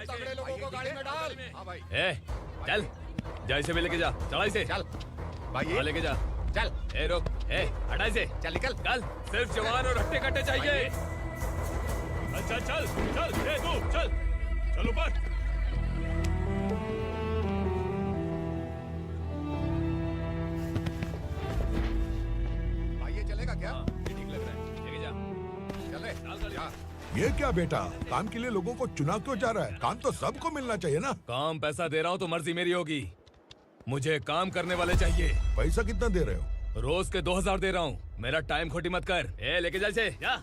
तगड़े लोगों को गाड़ी में डाल। हाँ भाई। चल जैसे भी लेके जा, चढ़ाई से चल भाई, हाँ, लेके जा। चल। रोक, हटाई से चल निकल। कल सिर्फ जवान और हट्टे कट्टे चाहिए। चल चल चल तू चल चल ऊपर। भाई ये चलेगा क्या? ठीक लग रहा है, लेके जा। चल रे। ये क्या बेटा, काम के लिए लोगों को चुना क्यों जा रहा है? काम तो सबको मिलना चाहिए ना। काम पैसा दे रहा हूँ तो मर्जी मेरी होगी, मुझे काम करने वाले चाहिए। पैसा कितना दे रहे हो? रोज के 2000 दे रहा हूँ, मेरा टाइम खोटी मत कर। लेके जा इसे, जा।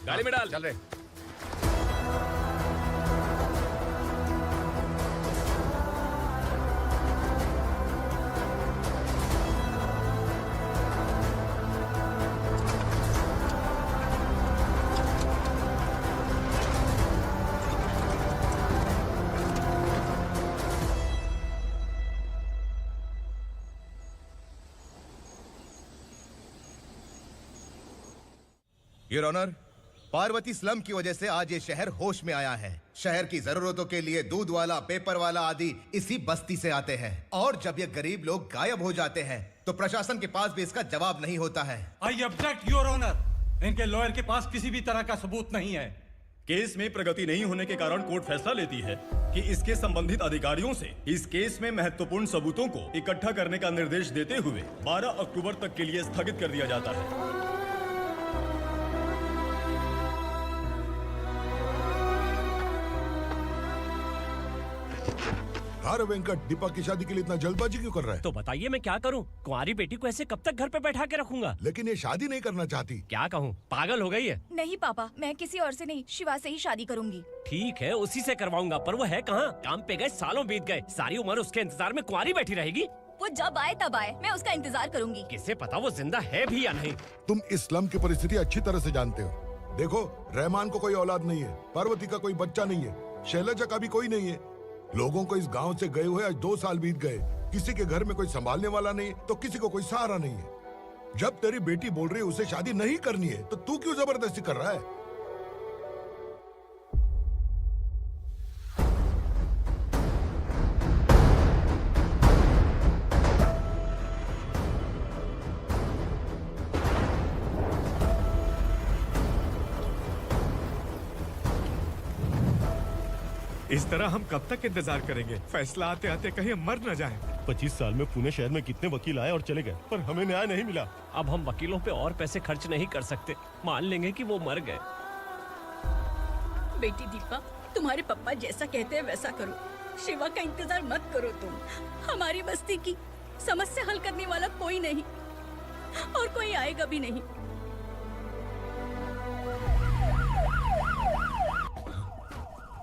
गाड़ी में डाल। चल रे। योर ऑनर, पार्वती स्लम की वजह से आज ये शहर होश में आया है। शहर की जरूरतों के लिए दूध वाला, पेपर वाला आदि इसी बस्ती से आते हैं, और जब ये गरीब लोग गायब हो जाते हैं तो प्रशासन के पास भी इसका जवाब नहीं होता है। I object your honour. इनके लॉयर के पास किसी भी तरह का सबूत नहीं है। केस में प्रगति नहीं होने के कारण कोर्ट फैसला लेती है कि इसके संबंधित अधिकारियों से इस केस में महत्वपूर्ण सबूतों को इकट्ठा करने का निर्देश देते हुए 12 अक्टूबर तक के लिए स्थगित कर दिया जाता है। अरे वेंकट, दीपक की शादी के लिए इतना जल्दबाजी क्यों कर रहा है? तो बताइए मैं क्या करूं? कुंवारी बेटी को ऐसे कब तक घर पे बैठा के रखूंगा? लेकिन ये शादी नहीं करना चाहती। क्या कहूं, पागल हो गई है। नहीं पापा, मैं किसी और से नहीं, शिवा से ही शादी करूंगी। ठीक है, उसी से करवाऊंगा, पर वो है कहाँ? काम पे गए सालों बीत गए, सारी उम्र उसके इंतजार में कुंवारी बैठी रहेगी। वो जब आए तब आए, मैं उसका इंतजार करूंगी। किसे पता वो जिंदा है भी या नहीं। तुम इस्लाम की परिस्थिति अच्छी तरह से जानते हो। देखो, रहमान को कोई औलाद नहीं है, पार्वती का कोई बच्चा नहीं है, शैलजा का भी कोई नहीं है। लोगों को इस गांव से गए हुए आज 2 साल बीत गए। किसी के घर में कोई संभालने वाला नहीं, तो किसी को कोई सहारा नहीं है। जब तेरी बेटी बोल रही है उसे शादी नहीं करनी है, तो तू क्यों जबरदस्ती कर रहा है? इस तरह हम कब तक इंतजार करेंगे? फैसला आते आते कहीं हम मर न जाएं। 25 साल में पुणे शहर में कितने वकील आए और चले गए, पर हमें न्याय नहीं मिला। अब हम वकीलों पे और पैसे खर्च नहीं कर सकते, मान लेंगे कि वो मर गए। बेटी दीपा, तुम्हारे पापा जैसा कहते हैं वैसा करो। शिवा का इंतजार मत करो तुम। हमारी बस्ती की समस्या हल करने वाला कोई नहीं, और कोई आएगा भी नहीं।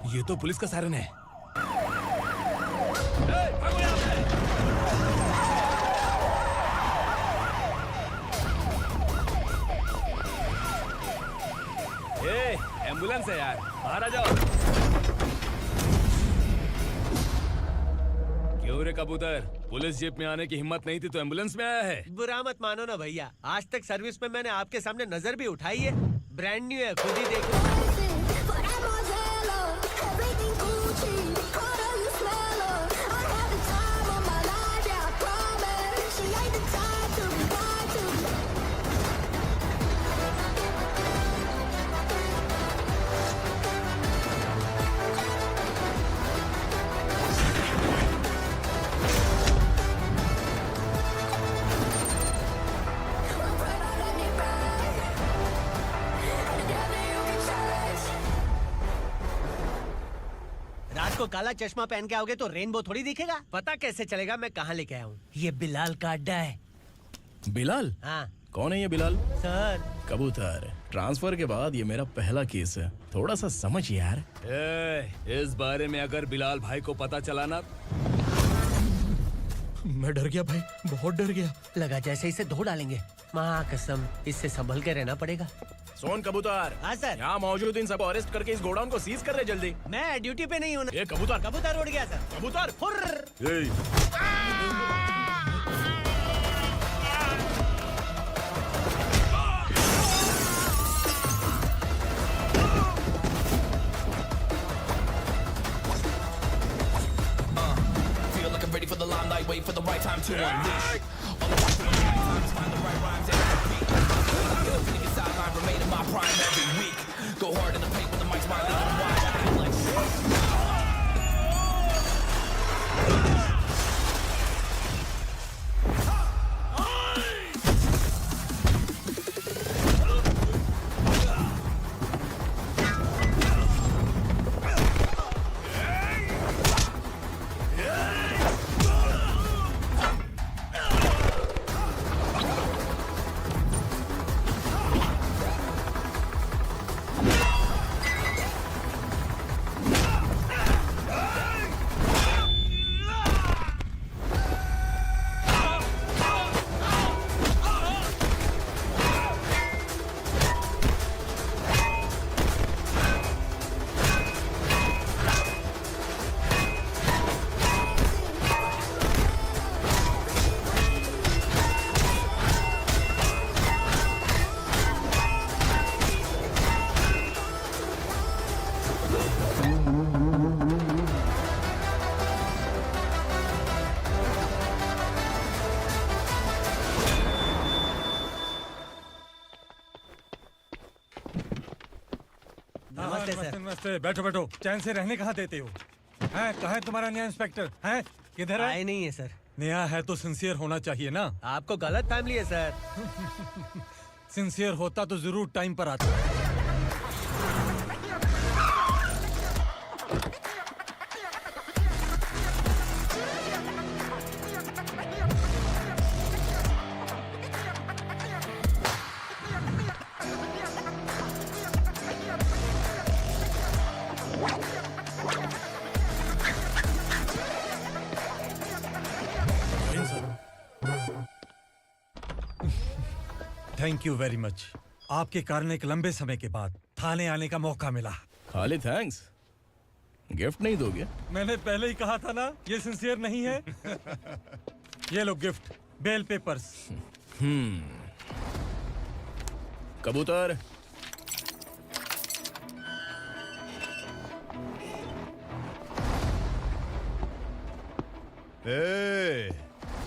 ये तो पुलिस का सायरन है। एम्बुलेंस है यार, बाहर आ जाओ। क्यों रे कबूतर, पुलिस जीप में आने की हिम्मत नहीं थी तो एम्बुलेंस में आया है? बुरा मत मानो ना भैया, आज तक सर्विस में मैंने आपके सामने नजर भी उठाई है। ब्रांड न्यू है, खुद ही देखो। को काला चश्मा पहन के आओगे तो रेनबो थोड़ी दिखेगा। पता कैसे चलेगा मैं कहाँ लेके आया हूँ? ये बिलाल का अड्डा है। बिलाल? हाँ। कौन है ये बिलाल? सर कबूतर, ट्रांसफर के बाद ये मेरा पहला केस है, थोड़ा सा समझ यार। इस बारे में अगर बिलाल भाई को पता चला ना, मैं डर गया भाई, बहुत डर गया। लगा जैसे इसे धो डालेंगे। माँ कसम, इससे संभल के रहना पड़ेगा। सोन कबूतर। हाँ सर। यहाँ मौजूद इन सबको अरेस्ट करके इस गोडाउन को सीज कर रहे जल्दी। मैं ड्यूटी पे नहीं हूँ। ये कबूतर। कबूतर उड़ गया सर। कबूतर। light, wait for the right time to unleash. All the right times, find the right rhymes and repeat. Get up, nigga sideline, remain in my prime every week. Go hard in the paint with the mic's my lead and wide. I feel like नमस्ते, बैठो बैठो। चैन से रहने कहाँ देते हो? हैं, कहाँ है तुम्हारा नया इंस्पेक्टर? हैं, किधर है? आए नहीं है सर। नया है तो सिंसियर होना चाहिए ना। आपको गलत फैमिली है सर। सिंसियर होता तो जरूर टाइम पर आता। Thank you very much. आपके कारण एक लंबे समय के बाद थाने आने का मौका मिला। खाली थैंक्स, गिफ्ट नहीं दोगे? मैंने पहले ही कहा था ना, ये सिंसियर नहीं है। ये लो गिफ्ट, बेल पेपर्स। कबूतर।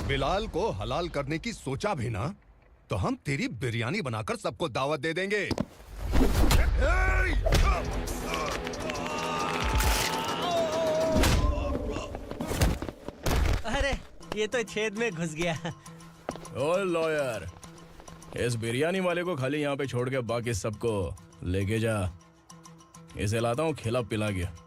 बिलाल को हलाल करने की सोचा भी ना, तो हम तेरी बिरयानी बनाकर सबको दावत दे देंगे। अरे ये तो छेद में घुस गया। ओ लॉयर, इस बिरयानी वाले को खाली यहाँ पे छोड़ के बाकी सबको लेके जा। इसे लाता हूँ खिला पिला के।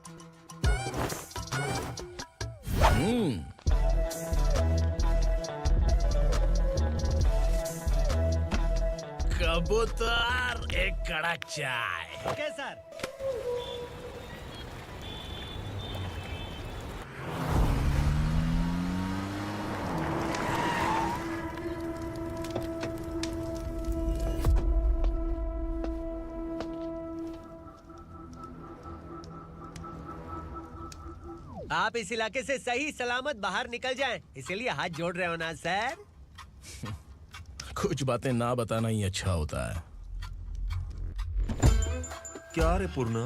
कबूतर, एक कड़क चाय। Okay sir. आप इस इलाके से सही सलामत बाहर निकल जाएं, इसीलिए हाथ जोड़ रहे हो ना सर? कुछ बातें ना बताना ही अच्छा होता है। क्या रे पूर्णा,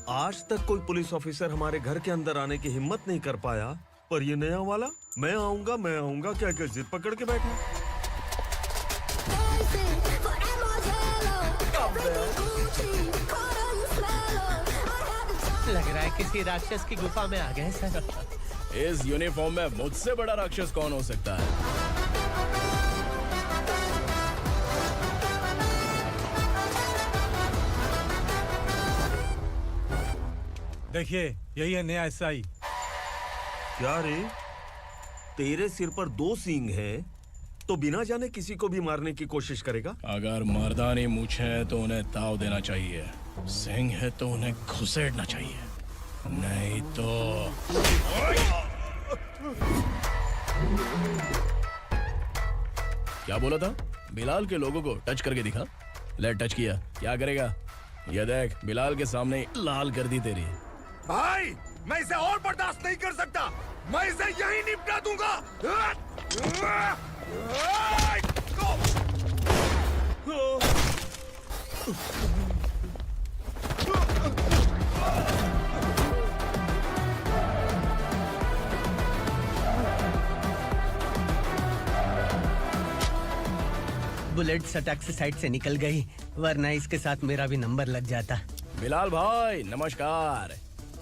आज तक कोई पुलिस ऑफिसर हमारे घर के अंदर आने की हिम्मत नहीं कर पाया, पर ये नया वाला मैं आऊंगा क्या क्या जिद पकड़ के बैठा। लग रहा है किसी राक्षस की गुफा में आ गए सर। इस यूनिफॉर्म में मुझसे बड़ा राक्षस कौन हो सकता है? देखिए, यही है नया एसआई। क्या रे, तेरे सिर पर 2 सींग है तो बिना जाने किसी को भी मारने की कोशिश करेगा? अगर मर्दानी मूछें है तो उन्हें ताव देना चाहिए, सिंह है तो उन्हें घुसेड़ना चाहिए, नहीं तो। क्या बोला था? बिलाल के लोगों को टच करके दिखा। ले टच किया, क्या करेगा? ये देख, बिलाल के सामने लाल कर दी तेरी। भाई, मैं इसे और बर्दाश्त नहीं कर सकता। मैं इसे यहीं निपटा दूंगा। बुलेट सटक से साइड से निकल गई, वरना इसके साथ मेरा भी नंबर लग जाता। बिलाल भाई नमस्कार।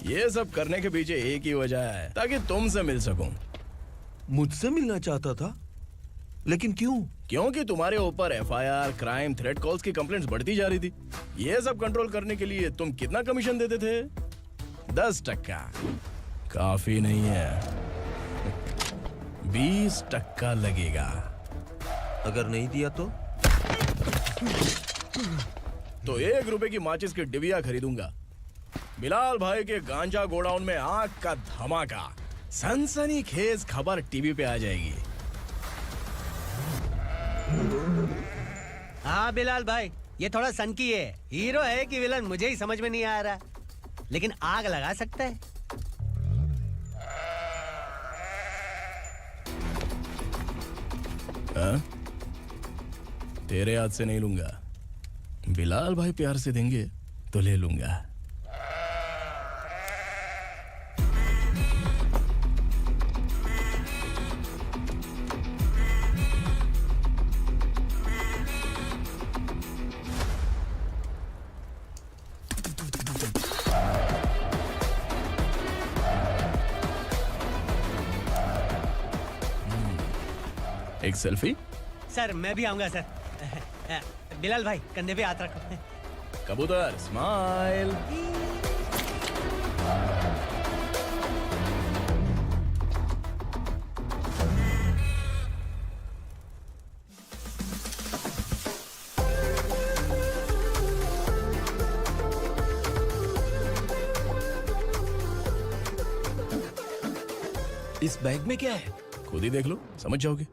ये सब करने के पीछे एक ही वजह है, ताकि तुमसे मिल सकूं। मुझसे मिलना चाहता था, लेकिन क्यों? क्योंकि तुम्हारे ऊपर एफआईआर, क्राइम, थ्रेट कॉल्स की कंप्लेंट्स बढ़ती जा रही थी। ये सब कंट्रोल करने के लिए तुम कितना कमीशन देते थे? 10%। काफी नहीं है, 20% लगेगा। अगर नहीं दिया तो 1 रुपए की माचिस की डिबिया खरीदूंगा। बिलाल भाई के गांजा गोडाउन में आग का धमाका, सनसनीखेज खबर टीवी पे आ जाएगी। हाँ बिलाल भाई, ये थोड़ा सनकी है। हीरो है कि विलन मुझे ही समझ में नहीं आ रहा, लेकिन आग लगा सकता है। हाँ? तेरे हाथ से नहीं लूंगा, बिलाल भाई प्यार से देंगे तो ले लूंगा। एक सेल्फी? सर मैं भी आऊंगा सर। बिलाल भाई कंधे पे हाथ रखो। कबूतर स्माइल। इस बैग में क्या है? खुद ही देख लो, समझ जाओगे।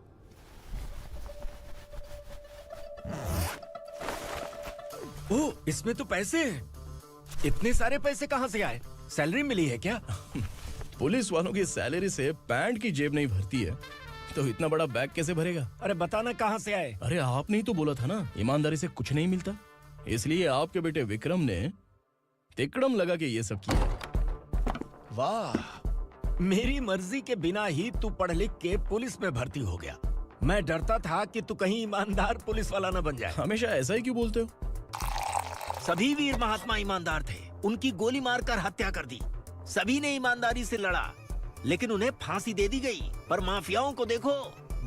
ओह, इसमें तो पैसे हैं। इतने सारे पैसे कहाँ से आए? सैलरी मिली है क्या? पुलिस वालों की सैलरी से पैंट की जेब नहीं भरती है, तो इतना बड़ा बैग कैसे भरेगा? अरे बताना कहाँ से आए? अरे आपने ही तो बोला था ना, ईमानदारी से कुछ नहीं मिलता। इसलिए आपके बेटे विक्रम ने तिकड़म लगा के ये सब किया। वाह, मेरी मर्जी के बिना ही तू पढ़ लिख के पुलिस में भर्ती हो गया। मैं डरता था कि तू कहीं ईमानदार पुलिस वाला न बन जाए। हमेशा ऐसा ही क्यों बोलते हो? सभी वीर महात्मा ईमानदार थे, उनकी गोली मारकर हत्या कर दी। सभी ने ईमानदारी से लड़ा, लेकिन उन्हें फांसी दे दी गई। पर माफियाओं को देखो,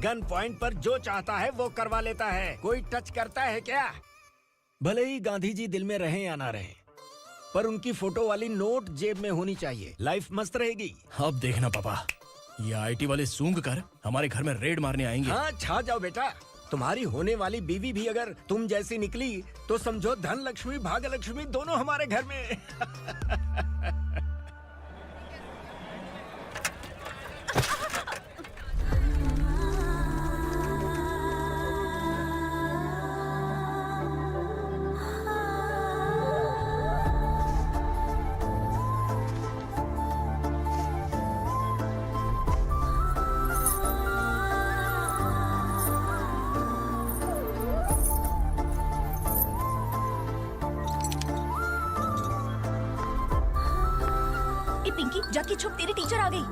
गन पॉइंट पर जो चाहता है वो करवा लेता है। कोई टच करता है क्या? भले ही गांधी जी दिल में रहे या ना रहे, पर उनकी फोटो वाली नोट जेब में होनी चाहिए। लाइफ मस्त रहेगी। अब देखना पापा, ये आईटी वाले सूंघ कर हमारे घर में रेड मारने आएंगे। हाँ, छा जाओ बेटा। तुम्हारी होने वाली बीवी भी अगर तुम जैसी निकली तो समझो धन लक्ष्मी भाग्य लक्ष्मी दोनों हमारे घर में। पिंकी, जाके छुप, तेरी टीचर आ गई।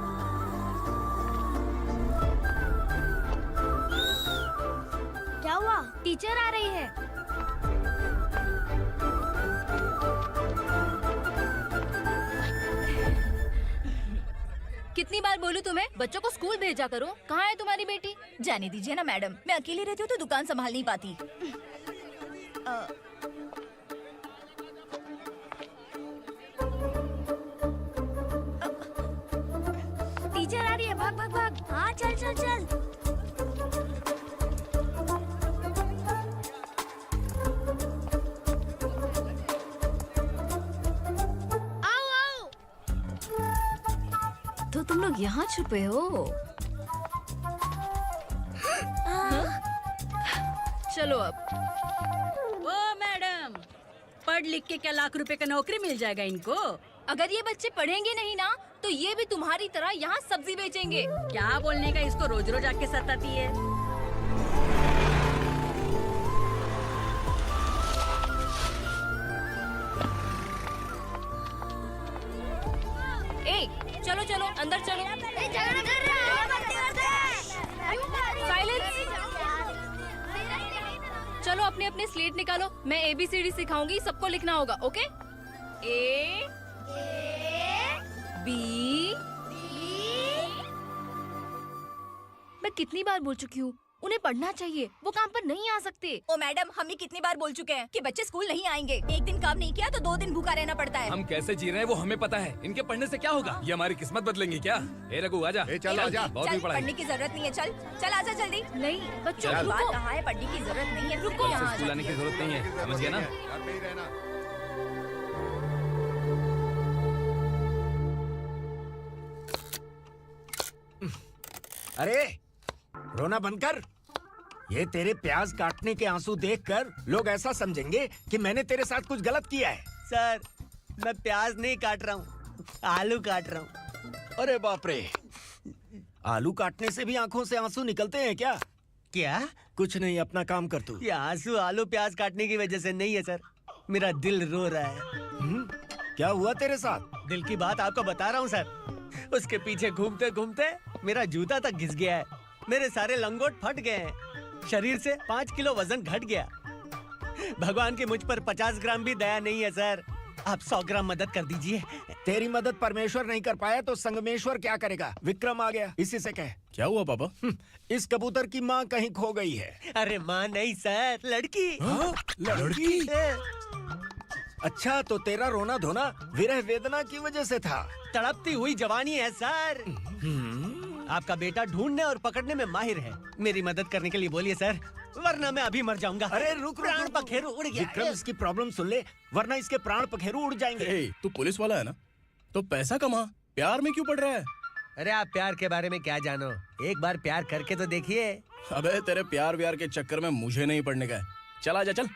क्या हुआ? टीचर आ रही है। कितनी बार बोलूं तुम्हें, बच्चों को स्कूल भेजा करो। कहाँ है तुम्हारी बेटी? जाने दीजिए ना मैडम, मैं अकेली रहती हूँ तो दुकान संभाल नहीं पाती। टीचर आ रही है, भाग भाग भाग। हाँ चल चल चल। आओ आओ। तो तुम लोग यहाँ छुपे हो? चलो अब। ओ मैडम, पढ़ लिख के क्या लाख रुपए का नौकरी मिल जाएगा इनको? अगर ये बच्चे पढ़ेंगे नहीं ना, तो ये भी तुम्हारी तरह यहाँ सब्जी बेचेंगे। क्या बोलने का, इसको रोज रोज आके सताती है। ए, चलो चलो अंदर चलो। साइलेंस। अपने अपने स्लेट निकालो, मैं ABCD सिखाऊंगी, सबको लिखना होगा, ओके? A B। मैं कितनी बार बोल चुकी हूँ, उन्हें पढ़ना चाहिए, वो काम पर नहीं आ सकते। ओ मैडम, हम भी कितनी बार बोल चुके हैं कि बच्चे स्कूल नहीं आएंगे। एक दिन काम नहीं किया तो 2 दिन भूखा रहना पड़ता है। हम कैसे जी रहे हैं वो हमें पता है, इनके पढ़ने से क्या होगा? ये हमारी किस्मत बदलेंगी क्या? ए रघु आजा। चल आजा। बहुत भी पढ़ाई। पढ़ने की जरूरत नहीं है, चल चल आजा जल्दी। नहीं बच्चों चल। रुको। कहा है पढ़ने की जरूरत नहीं है, रुको। यहाँ आ स्कूल आने की जरूरत नहीं है, समझ गया ना? घर पे ही रहना। अरे रोना बंद कर। ये तेरे प्याज काटने के आंसू देखकर लोग ऐसा समझेंगे कि मैंने तेरे साथ कुछ गलत किया है। सर, मैं प्याज नहीं काट रहा हूँ, आलू काट रहा हूँ। अरे बाप रे, आलू काटने से भी आंखों से आंसू निकलते हैं क्या? क्या? कुछ नहीं, अपना काम कर तू। ये आंसू आलू प्याज काटने की वजह से नहीं है सर, मेरा दिल रो रहा है। क्या हुआ तेरे साथ? दिल की बात आपको बता रहा हूँ सर। उसके पीछे घूमते घूमते मेरा जूता तक घिस गया है, मेरे सारे लंगोट फट गए हैं, शरीर से 5 किलो वजन घट गया। भगवान की मुझ पर 50 ग्राम भी दया नहीं है सर, आप 100 ग्राम मदद कर दीजिए। तेरी मदद परमेश्वर नहीं कर पाया तो संगमेश्वर क्या करेगा? विक्रम आ गया, इसी से कह। क्या हुआ पापा? इस कबूतर की माँ कहीं खो गई है। अरे माँ नहीं सर, लड़की। लड़की? अच्छा, तो तेरा रोना धोना विरह वेदना की वजह से था। तड़पती हुई जवानी है सर। आपका बेटा ढूंढने और पकड़ने में माहिर है, मेरी मदद करने के लिए बोलिए सर, वरना मैं अभी मर जाऊंगा। अरे रुक, प्राण पखेरु उड़ गया। विक्रम, इसकी प्रॉब्लम सुन ले, वरना इसके प्राण पखेरु उड़ जाएंगे। ए, तू पुलिस वाला है ना, तो पैसा कमा, प्यार में क्यों पड़ रहा है? अरे आप प्यार के बारे में क्या जानो, एक बार प्यार करके तो देखिए। अबे तेरे प्यार व्यार के चक्कर में मुझे नहीं पड़ने का है, चल आजा चल।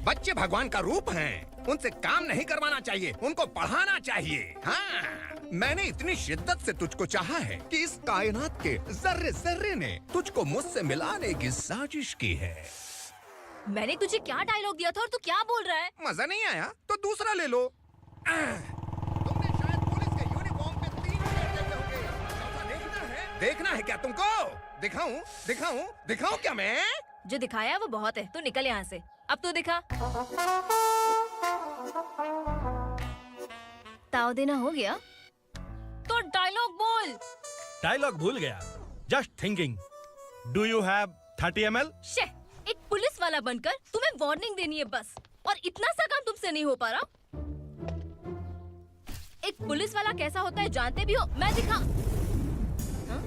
बच्चे भगवान का रूप हैं, उनसे काम नहीं करवाना चाहिए, उनको पढ़ाना चाहिए। हाँ, मैंने इतनी शिद्दत से तुझको चाहा है कि इस कायनात के जर्रे जर्रे ने तुझको मुझसे मिलाने की साजिश की है। मैंने तुझे क्या डायलॉग दिया था और तू क्या बोल रहा है? मजा नहीं आया तो दूसरा ले लो। तुमने शायद पुलिस के यूनिफॉर्म पे 3 शेर देखे होंगे। चौथा देखना है क्या तुमको? दिखाऊं दिखाऊं दिखाऊं क्या मैं? जो दिखाया वो बहुत है, तू निकल यहाँ से। अब तू दिखा। ताव देना हो गया तो डायलॉग बोल। डायलॉग भूल गया। Just thinking, do you have 30 ml? शे, एक पुलिस वाला बनकर तुम्हें वार्निंग देनी है बस, और इतना सा काम तुमसे नहीं हो पा रहा। एक पुलिस वाला कैसा होता है जानते भी हो? मैं दिखा। हाँ?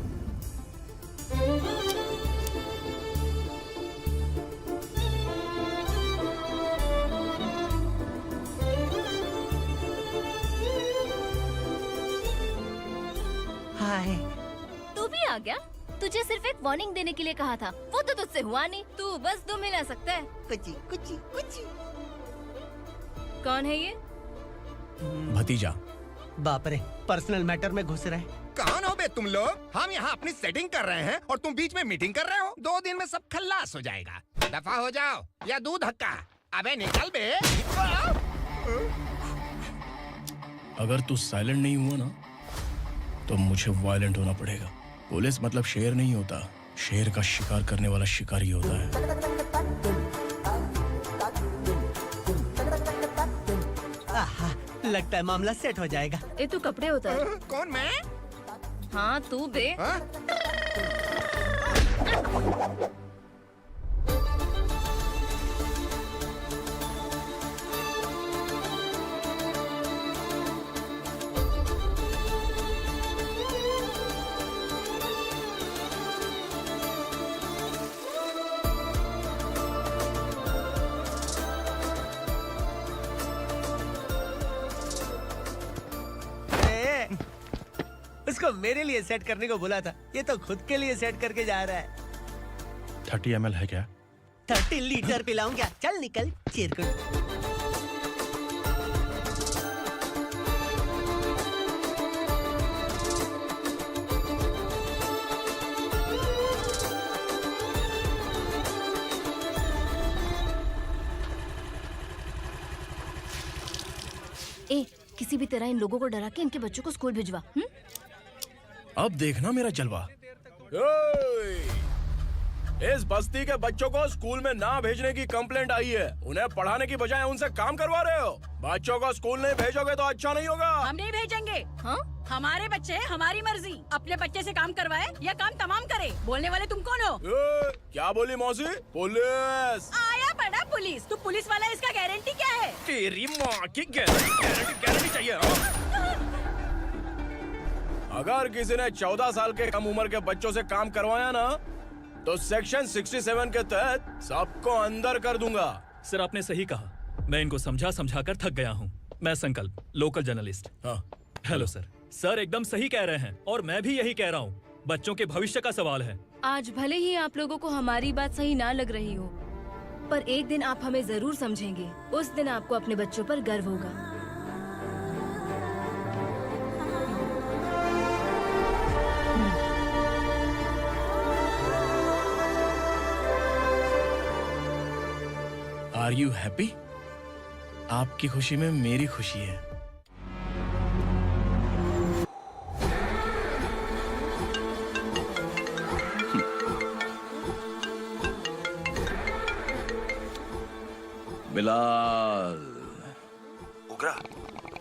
हाय। तू भी आ गया? तुझे सिर्फ एक वार्निंग देने के लिए कहा था, वो तो तुझसे हुआ नहीं। तू बस 2 मिला सकता है। कुची कुची कुची। कौन है ये? भतीजा। बाप रे, पर्सनल मैटर में घुस रहे। कौन हो बे तुम लोग? हम यहाँ अपनी सेटिंग कर रहे हैं और तुम बीच में मीटिंग कर रहे हो। 2 दिन में सब खल्लास हो जाएगा। दफा हो जाओ या दूध हक्का। अबे निकल बे। अगर तू साइलेंट नहीं हुआ ना तो मुझे वायलेंट होना पड़ेगा। पुलिस मतलब शेर नहीं होता, शेर का शिकार करने वाला शिकारी होता है। आहा, लगता है मामला सेट हो जाएगा। ये तू कपड़े होता है? कौन मैं? हाँ तू बे। उसको मेरे लिए सेट करने को बोला था, ये तो खुद के लिए सेट करके जा रहा है। 30 ml है क्या? 30 लीटर पिलाऊं क्या? चल निकल चिरकुट। ए, किसी भी तरह इन लोगों को डरा के इनके बच्चों को स्कूल भिजवा। अब देखना मेरा जलवा। इस बस्ती के बच्चों को स्कूल में ना भेजने की कंप्लेंट आई है। उन्हें पढ़ाने की बजाय उनसे काम करवा रहे हो। बच्चों को स्कूल नहीं भेजोगे तो अच्छा नहीं होगा। हम नहीं भेजेंगे। हाँ? हमारे बच्चे हमारी मर्जी। अपने बच्चे से काम करवाए या काम तमाम करे। बोलने वाले तुम कौन हो? क्या बोली मौसी? पुलिस आया बड़ा पुलिस। तू पुलिस वाला, इसका गारंटी क्या है? तेरी माँ की गारंटी चाहिए। अगर किसी ने 14 साल के कम उम्र के बच्चों से काम करवाया ना तो सेक्शन 67 के तहत सबको अंदर कर दूंगा। सर आपने सही कहा। मैं इनको समझा कर थक गया हूँ। मैं संकल्प, लोकल जर्नलिस्ट। हाँ। Hello sir. सर एकदम सही कह रहे हैं और मैं भी यही कह रहा हूँ। बच्चों के भविष्य का सवाल है। आज भले ही आप लोगों को हमारी बात सही ना लग रही हो, पर एक दिन आप हमें जरूर समझेंगे। उस दिन आपको अपने बच्चों पर गर्व होगा। Are you happy? आपकी खुशी में मेरी खुशी है। बिलाल। उगरा,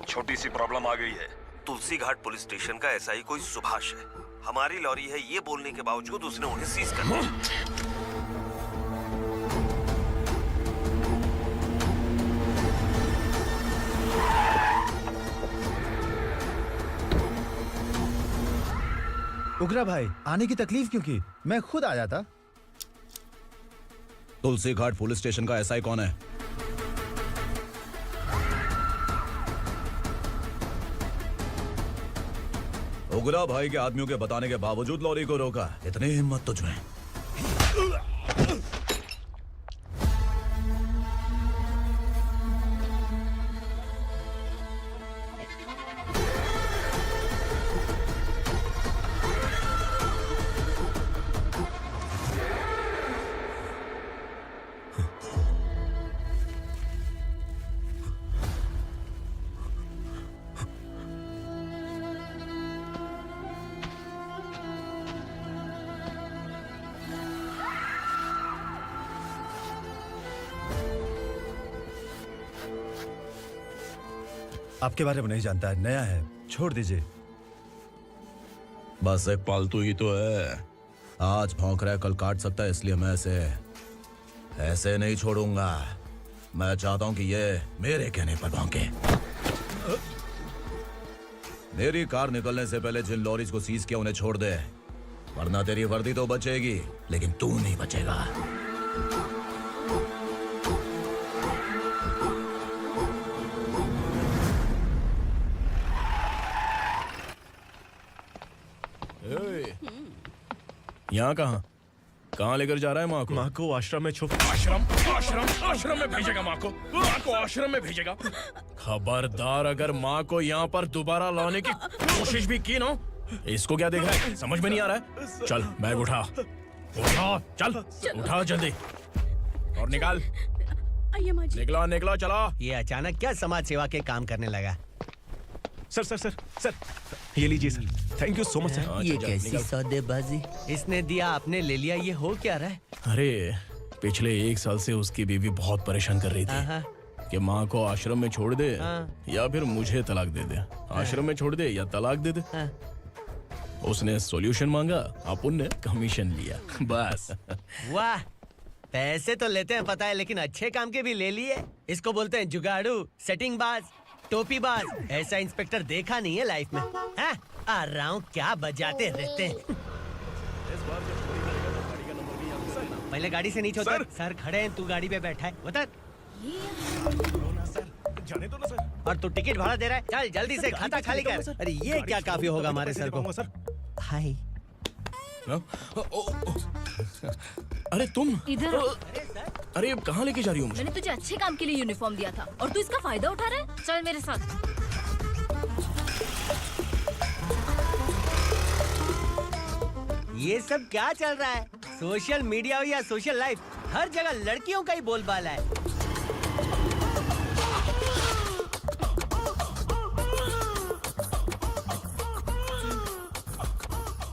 छोटी सी प्रॉब्लम आ गई है। तुलसी घाट पुलिस स्टेशन का एसआई कोई सुभाष है। हमारी लॉरी है ये बोलने के बावजूद उसने उन्हें सीज कर दिया। उगरा भाई, आने की तकलीफ क्यों की? मैं खुद आ जाता। तुलसी घाट पुलिस स्टेशन का एसआई कौन है? उगरा भाई के आदमियों के बताने के बावजूद लॉरी को रोका। इतनी हिम्मत तुझमें? आपके बारे में नहीं जानता है, नया है, छोड़ दीजिए। बस एक पालतू ही तो है। आज भौंक रहा है, कल काट सकता है, इसलिए मैं ऐसे नहीं छोड़ूंगा। मैं चाहता हूं कि ये मेरे कहने पर भौंके। मेरी कार निकलने से पहले जिन लॉरीज को सीज किया उन्हें छोड़ दे, वरना तेरी वर्दी तो बचेगी लेकिन तू नहीं बचेगा। यहाँ कहाँ लेकर जा रहा है माँ को? माँ को आश्रम में छुप। आश्रम में भेजेगा माँ को? माँ को आश्रम में भेजेगा? खबरदार, अगर माँ को यहाँ पर दोबारा लाने की कोशिश भी की ना, इसको क्या देख रहा है? समझ में नहीं आ रहा है? चल बैग उठा, चल उठा जल्दी और निकाल। निकला चला। ये अचानक क्या समाज सेवा के काम करने लगा? सर ये लीजिए sir. Thank you so much sir. ये कैसी सौदेबाजी? इसने दिया, आपने ले लिया, ये हो क्या रहा है? अरे पिछले 1 साल से उसकी बीवी बहुत परेशान कर रही थी कि माँ को आश्रम में छोड़ दे या फिर मुझे तलाक दे दे। आश्रम में छोड़ दे या तलाक दे दे। उसने सॉल्यूशन मांगा, अपन ने कमीशन लिया, बस। वाह, पैसे तो लेते हैं पता है, लेकिन अच्छे काम के भी ले लिए। इसको बोलते हैं जुगाड़ू, सेटिंग बाज, टोपी बाज। ऐसा इंस्पेक्टर देखा नहीं है लाइफ में। हाँ? आ रहा हूँ, क्या बजाते रहते हैं। पहले गाड़ी से नीचे उतर। सर खड़े हैं, तू गाड़ी पे बैठा है, उतर। जाने दो ना सर। और तू टिकट भाड़ा दे रहा है? चल जल्दी से खाता खाली कर। अरे ये क्या काफी होगा हमारे सर को। हाय। अरे तुम इधर। अरे कहाँ लेके जा रही हो मुझे? मैंने तुझे अच्छे काम के लिए यूनिफॉर्म दिया था और तू इसका फायदा उठा रहा है। चल मेरे साथ। ये सब क्या चल रहा है? सोशल मीडिया हो या सोशल लाइफ, हर जगह लड़कियों का ही बोलबाला है।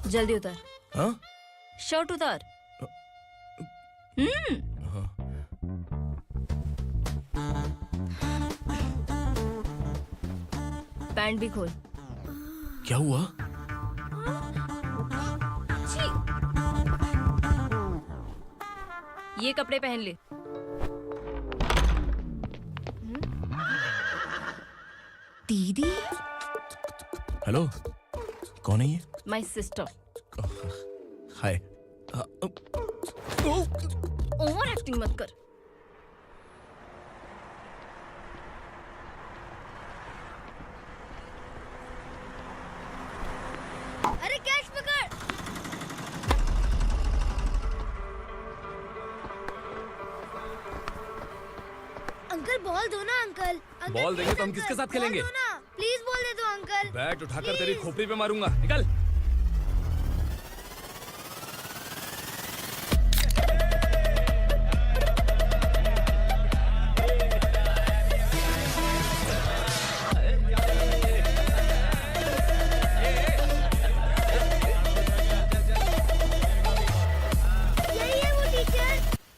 जल्दी उतर। हाँ? शर्ट उतार। पैंट भी खोल। क्या हुआ? ये कपड़े पहन ले। दीदी। हेलो, कौन है ये? My sister. Hi. Over acting मत कर। अरे कैच पकड़। अंकल बॉल दो ना अंकल। बॉल देंगे तो हम किसके साथ खेलेंगे? प्लीज बॉल दे दो अंकल। बैट उठाकर तेरी खोपड़ी पे मारूंगा। निकल।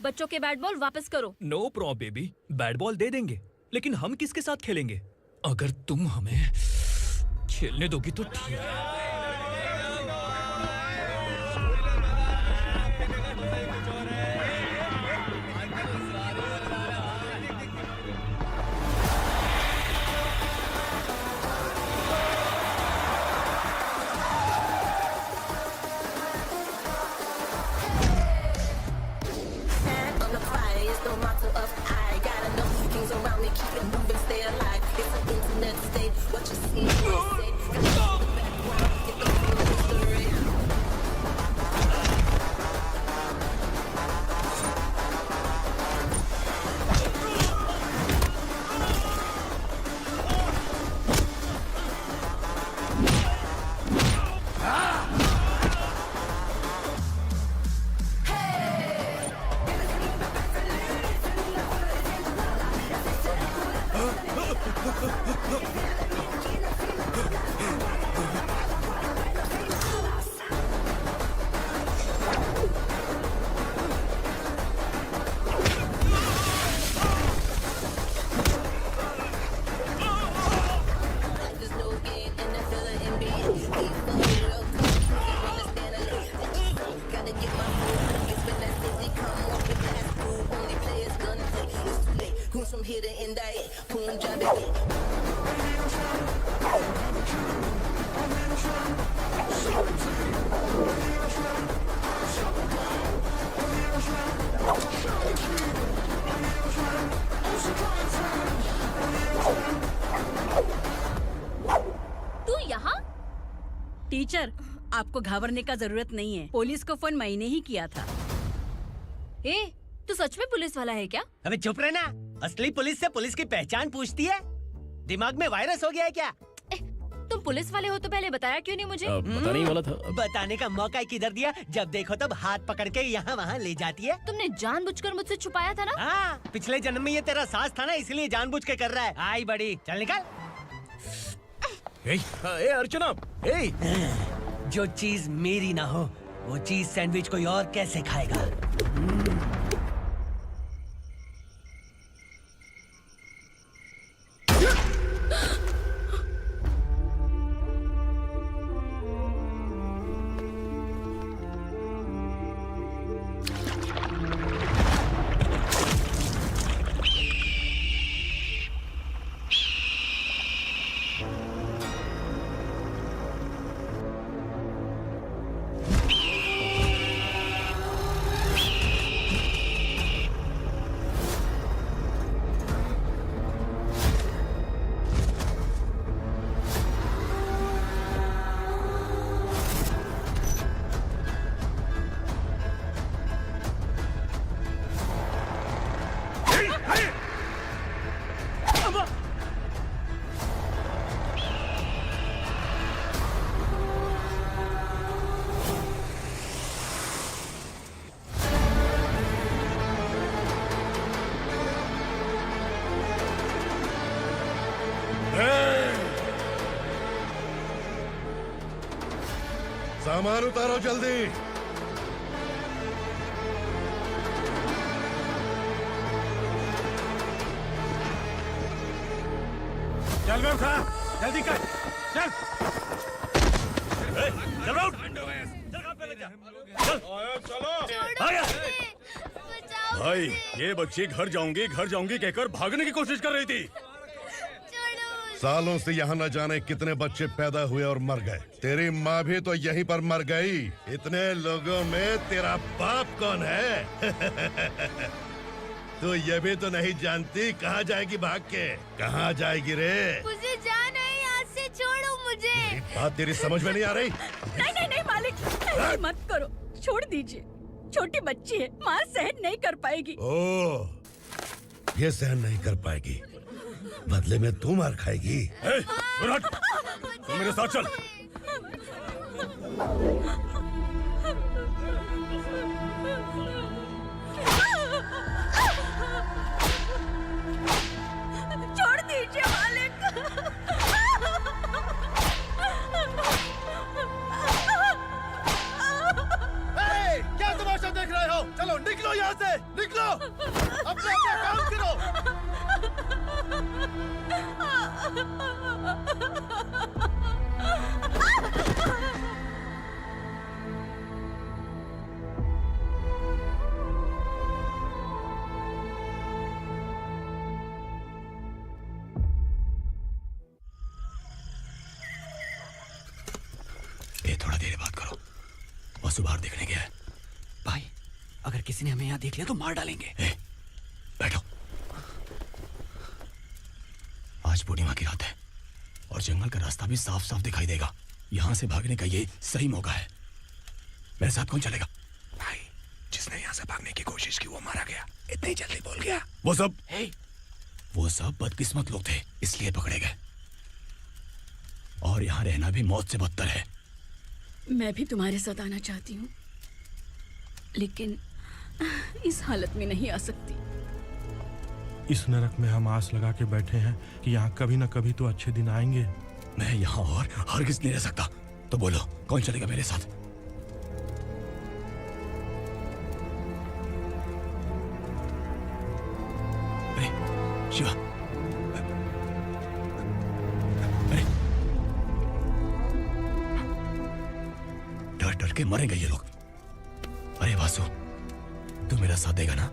बच्चों के बैट बॉल वापस करो। No problem baby, bat ball दे देंगे, लेकिन हम किसके साथ खेलेंगे? अगर तुम हमें खेलने दोगी तो ठीक है। टीचर, आपको घबराने का जरूरत नहीं है। पुलिस को फोन मैंने ही किया था। ए, तू सच में पुलिस वाला है क्या? अबे चुप रहना। असली पुलिस से पुलिस की पहचान पूछती है? दिमाग में वायरस हो गया है क्या? तुम पुलिस वाले हो तो पहले बताया क्यों नहीं मुझे? बताने ही वाला था। बताने का मौका किधर दिया? जब देखो तब हाथ पकड़ के यहाँ वहाँ ले जाती है। तुमने जानबूझकर मुझसे छुपाया था ना? हाँ, पिछले जन्म में ये तेरा सास था ना, इसलिए जानबूझ के कर रहा है। आई बड़ी, चल निकल। ए अर्चना, ए! जो चीज मेरी ना हो, वो चीज सैंडविच कोई और कैसे खाएगा? सामान उतारो जल्दी। चल बे उठा, जल्दी कर, चल। चल राउट, चलो भाई, ये बच्ची घर जाऊंगी कहकर भागने की कोशिश कर रही थी। सालों से यहाँ न जाने कितने बच्चे पैदा हुए और मर गए। तेरी माँ भी तो यहीं पर मर गई। इतने लोगों में तेरा बाप कौन है? तू ये भी तो नहीं जानती कहाँ जाएगी भाग के? कहाँ जाएगी रे? मुझे जाना है, यहाँ से छोड़ो मुझे। बात तेरी समझ में नहीं आ रही? नहीं मालिक, ऐसे मत करो, छोड़ दीजिए। छोटी बच्ची है, माँ सहन नहीं कर पाएगी। ओह, ये सहन नहीं कर पाएगी, बदले में तू मार खाएगी। तू मेरे साथ चल। छोड़ दीजिए मालिक। क्या तमाशा देख रहे हो? चलो निकलो यहाँ से, निकलो, अपना काम करो। ये थोड़ा देर बात करो, वसु बाहर देखने गया है। भाई, अगर किसी ने हमें यहाँ देख लिया तो मार डालेंगे। बैठो। आज पूर्णिमा की रात है और जंगल का रास्ता भी साफ साफ दिखाई देगा। यहाँ से भागने का ये सही मौका है। मेरे साथ कौन चलेगा? भाई, जिसने यहाँ से भागने की कोशिश की वो मारा गया। इतनी जल्दी बोल गया। वो सब बदकिस्मत लोग थे, इसलिए पकड़े गए। और यहाँ रहना भी मौत से बदतर है। मैं भी तुम्हारे साथ आना चाहती हूँ, लेकिन इस हालत में नहीं आ सकती। इस नरक में हम आस लगा के बैठे हैं कि यहाँ कभी न कभी तो अच्छे दिन आएंगे। मैं यहाँ और हरगिज़ नहीं रह सकता। तो बोलो, कौन चलेगा मेरे साथ? अरे शिवा, अरे डर डर के मरेंगे ये लोग। अरे वासु, तू मेरा साथ देगा ना?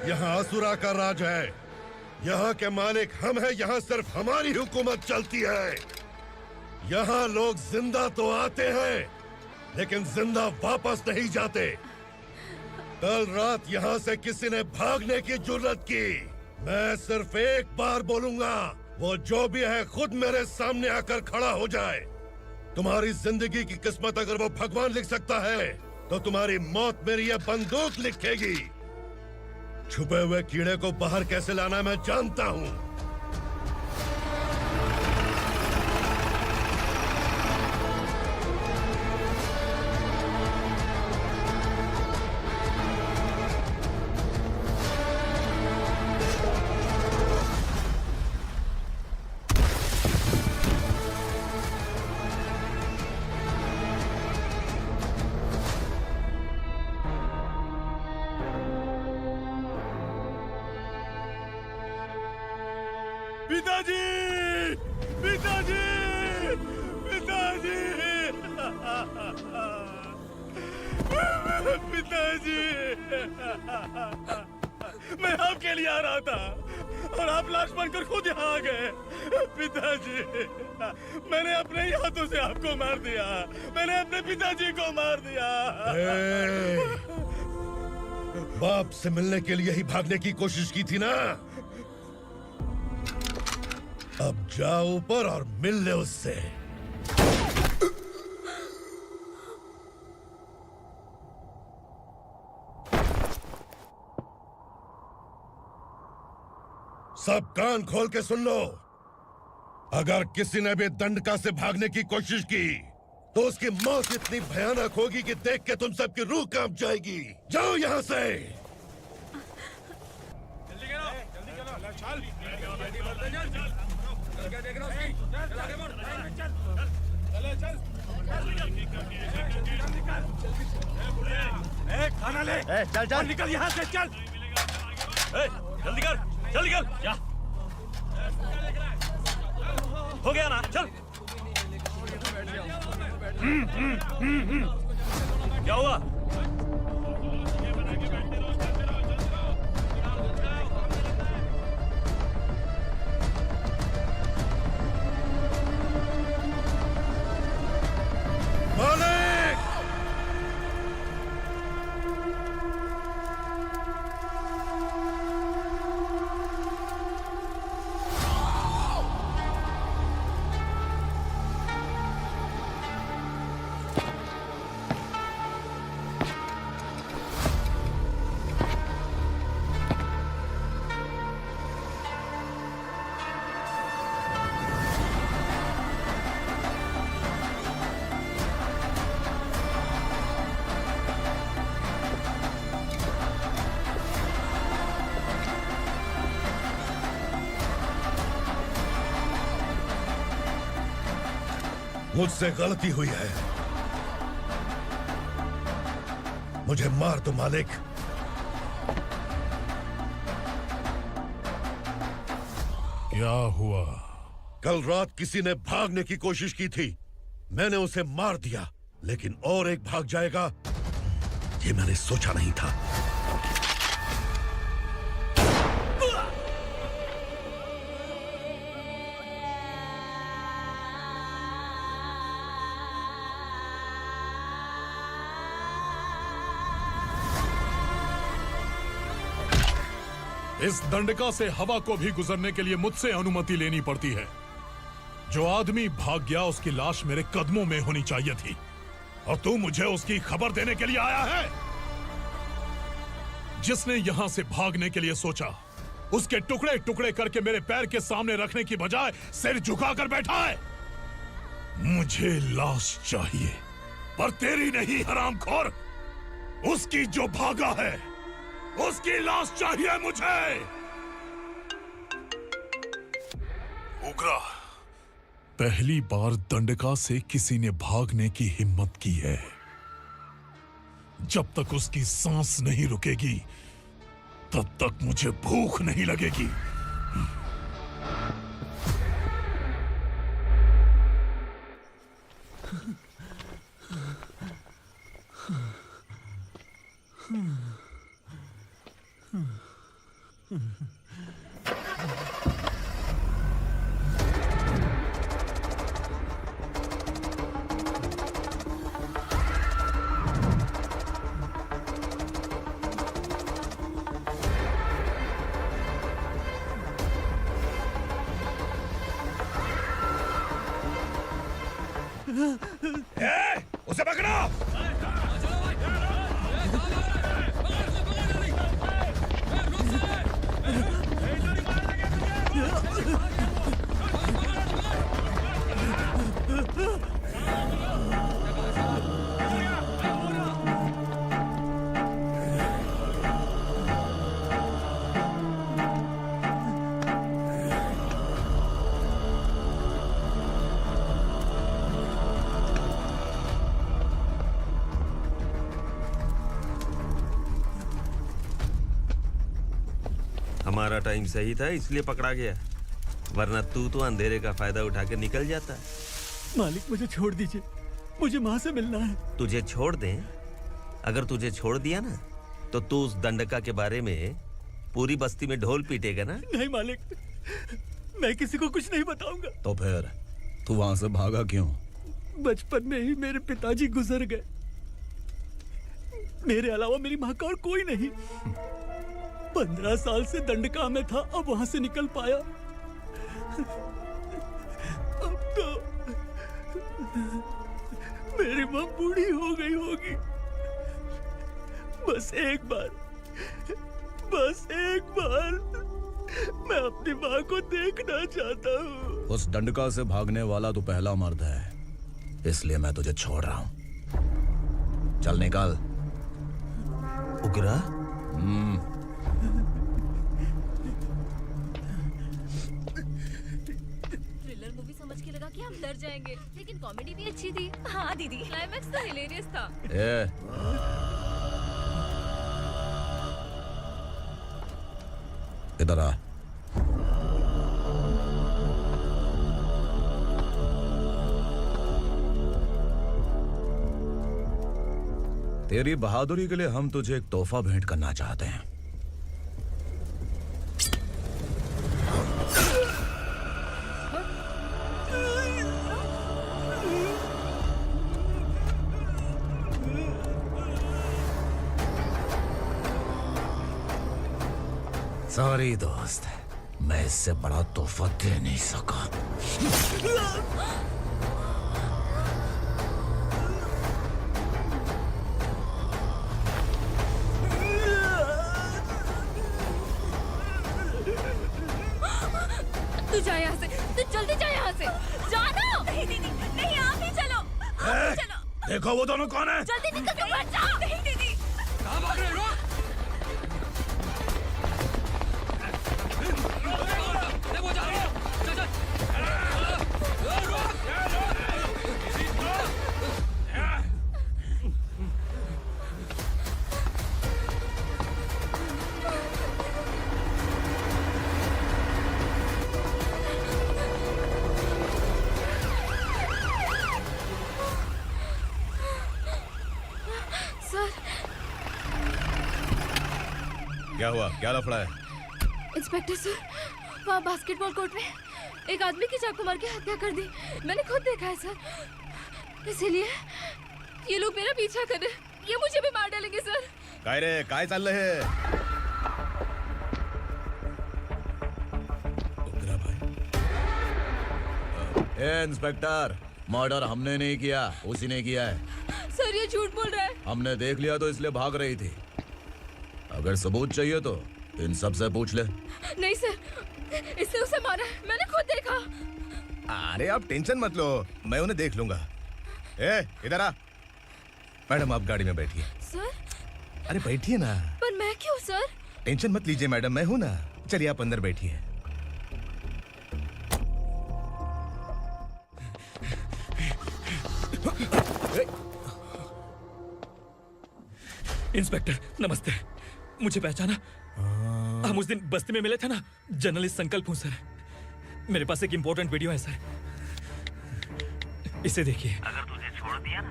यहाँ असुरा का राज है। यहाँ के मालिक हम हैं। यहाँ सिर्फ हमारी हुकूमत चलती है। यहाँ लोग जिंदा तो आते हैं, लेकिन जिंदा वापस नहीं जाते। कल रात यहाँ से किसी ने भागने की जुर्रत की, मैं सिर्फ एक बार बोलूंगा, वो जो भी है खुद मेरे सामने आकर खड़ा हो जाए, तुम्हारी जिंदगी की किस्मत अगर वो भगवान लिख सकता है तो तुम्हारी मौत मेरी ये बंदूक लिखेगी। छुपे हुए कीड़े को बाहर कैसे लाना मैं जानता हूँ। पिताजी, पिताजी, पिताजी, पिताजी, मैं आपके लिए आ रहा था और आप लाश बनकर खुद यहाँ आ गए। पिताजी, मैंने अपने ही हाथों से आपको मार दिया। मैंने अपने पिताजी को मार दिया। बाप से मिलने के लिए ही भागने की कोशिश की थी ना? अब जाओ ऊपर और मिल ले उससे। सब कान खोल के सुन लो। अगर किसी ने भी दंडका से भागने की कोशिश की तो उसकी मौत इतनी भयानक होगी कि देख के तुम सबकी रूह कांप जाएगी। जाओ यहाँ से। खाना ले। चल चल निकल यहाँ से, चल। जल्दी कर, जल्दी कर। क्या हो गया ना? चल। क्या हुआ? मालिक! मुझसे गलती हुई है, मुझे मार दो मालिक। क्या हुआ? कल रात किसी ने भागने की कोशिश की थी, मैंने उसे मार दिया, लेकिन और एक भाग जाएगा ये मैंने सोचा नहीं था। इस दंडका से हवा को भी गुजरने के लिए मुझसे अनुमति लेनी पड़ती है। जो आदमी भाग गया उसकी लाश मेरे कदमों में होनी चाहिए थी, और तू मुझे उसकी खबर देने के लिए आया है। जिसने यहां से भागने के लिए सोचा, उसके टुकड़े टुकड़े करके मेरे पैर के सामने रखने की बजाय सिर झुकाकर बैठा है। मुझे लाश चाहिए, पर तेरी नहीं हरामखोर, उसकी जो भागा है उसकी लाश चाहिए मुझे। उग्रा, पहली बार दंडका से किसी ने भागने की हिम्मत की है। जब तक उसकी सांस नहीं रुकेगी तब तक मुझे भूख नहीं लगेगी। हमारा टाइम सही था इसलिए पकड़ा गया, वरना तू तो अंधेरे का फायदा उठा के निकल जाता। मालिक मुझे छोड़ दीजिए, मुझे माँ से मिलना है। तुझे छोड़ दें? अगर तुझे छोड़ दिया ना तो तू उस दंडका के बारे में पूरी बस्ती में ढोल पीटेगा ना। नहीं मालिक, मैं किसी को कुछ नहीं बताऊंगा। तो फिर तू वहां से भागा क्यों? बचपन में ही मेरे पिताजी गुजर गए, मेरे अलावा मेरी माँ का और कोई नहीं। 15 साल से दंडका में था, अब वहां से निकल पाया। अब तो मेरी माँ बूढ़ी हो गई होगी। बस एक बार मैं अपनी माँ को देखना चाहता हूँ। उस दंडका से भागने वाला तू पहला मर्द है, इसलिए मैं तुझे छोड़ रहा हूँ। चल निकल। उग्रा? थ्रिलर मूवी समझ के लगा कि हम डर जाएंगे, लेकिन कॉमेडी भी अच्छी थी। हाँ दीदी, क्लाइमैक्स तो हिलेरियस था। इधर आ। तेरी बहादुरी के लिए हम तुझे एक तोहफा भेंट करना चाहते हैं। सॉरी दोस्त, मैं इससे बड़ा तोहफा दे नहीं सका। तू जा यहाँ से, तू जल्दी जा यहाँ से। जाना। नहीं दीदी, नहीं आप ही चलो। आप ही चलो। देखो वो दोनों कौन है? जल्दी निकल के मत जाओ। नहीं दीदी। कहाँ भाग रहे हो? वो जा रहा है। चल सर। क्या हुआ? क्या लफड़ा है? इंस्पेक्टर सर, वहाँ बास्केटबॉल कोर्ट में एक आदमी की चाकू मार के हत्या कर दी। मैंने खुद देखा है सर, इसीलिए ये लोग मेरा पीछा कर रहे हैं। ये मुझे भी मार डालेंगे सर। काय रे, काय चाल रहे हैं? इंस्पेक्टर, मर्डर हमने नहीं किया, उसी ने किया है। सर ये झूठ बोल रहा है। हमने देख लिया तो इसलिए भाग रही थी। अगर सबूत चाहिए तो इन सब से पूछ ले। नहीं सर, इसने उसे मारा है, मैंने खुद देखा। अरे आप टेंशन मत लो, मैं उन्हें देख लूंगा। इधर आ। मैडम आप गाड़ी में बैठिए। सर? अरे बैठिए ना। पर मैं क्यों सर? टेंशन मत लीजिए मैडम, मैं हूं ना। चलिए आप अंदर बैठिए। इंस्पेक्टर नमस्ते, मुझे पहचाना? हम उस दिन बस्ती में मिले थे ना, जर्नलिस्ट संकल्प हूँ सर। मेरे पास एक इम्पोर्टेंट वीडियो है सर, इसे देखिए। अगर तुझे छोड़ दिया ना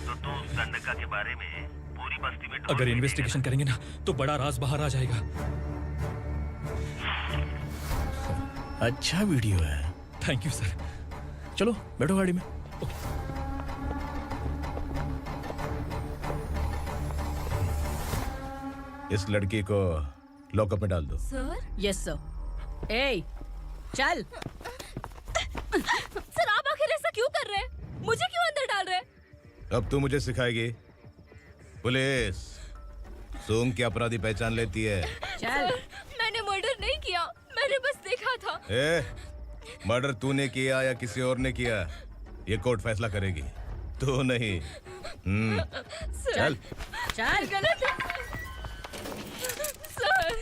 तो तू उस दंडका के बारे में पूरी बस्ती में अगर इन्वेस्टिगेशन करेंगे ना तो बड़ा राज बाहर आ जाएगा। अच्छा वीडियो है। Thank you sir. चलो बैठो गाड़ी में। इस लड़की को लॉकअप में डाल दो। सर? Yes sir. ए, चल। सर आप आखिर ऐसा क्यों कर रहे हैं? मुझे क्यों अंदर डाल रहे हैं? अब तू मुझे सिखाएगी? पुलिस सूंघ के अपराधी पहचान लेती है। चल। मैंने मर्डर नहीं किया, मैंने बस देखा था। मर्डर तूने किया या किसी और ने किया, ये कोर्ट फैसला करेगी, तू नहीं। चल। चल। गलत है सर,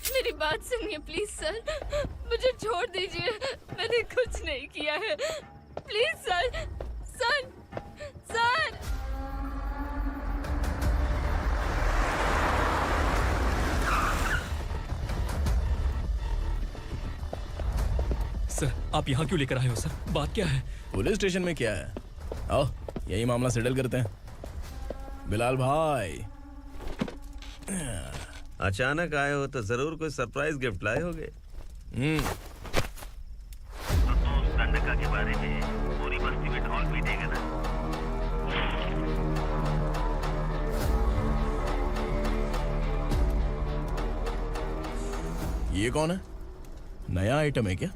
मेरी बात सुनिए प्लीज सर, मुझे छोड़ दीजिए, मैंने कुछ नहीं किया है। Please sir, sir, sir. Sir आप यहाँ क्यों लेकर आए हो सर? बात क्या है? पुलिस स्टेशन में क्या है? आओ यही मामला सेटल करते हैं। बिलाल भाई, अचानक आए हो तो जरूर कोई सरप्राइज गिफ्ट लाए होगे। गंडका के बारे में पूरी बस्ती में ढोल पीटेगा ना। ये कौन है? नया आइटम है क्या?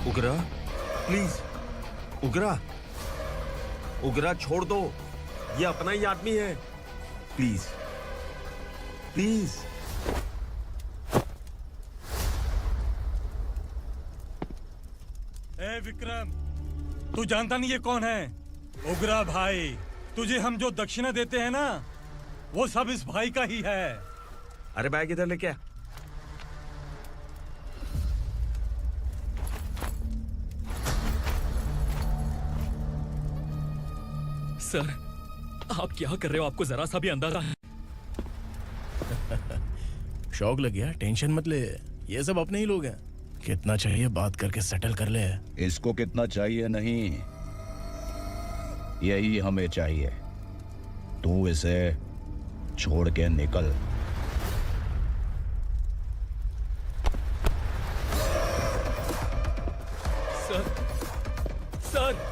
उगरा, प्लीज उगरा, उगरा छोड़ दो, ये अपना ही आदमी है। Please please. ए विक्रम, तू जानता नहीं ये कौन है? उगरा भाई। तुझे हम जो दक्षिणा देते हैं ना, वो सब इस भाई का ही है। अरे बैग इधर लेके आ। सर आप क्या कर रहे हो? आपको जरा सा भी अंदाजा है? शौक लग गया? टेंशन मत ले, ये सब अपने ही लोग हैं। कितना चाहिए बात करके सेटल कर ले। इसको कितना चाहिए नहीं, यही हमें चाहिए। तू इसे छोड़ के निकल। सर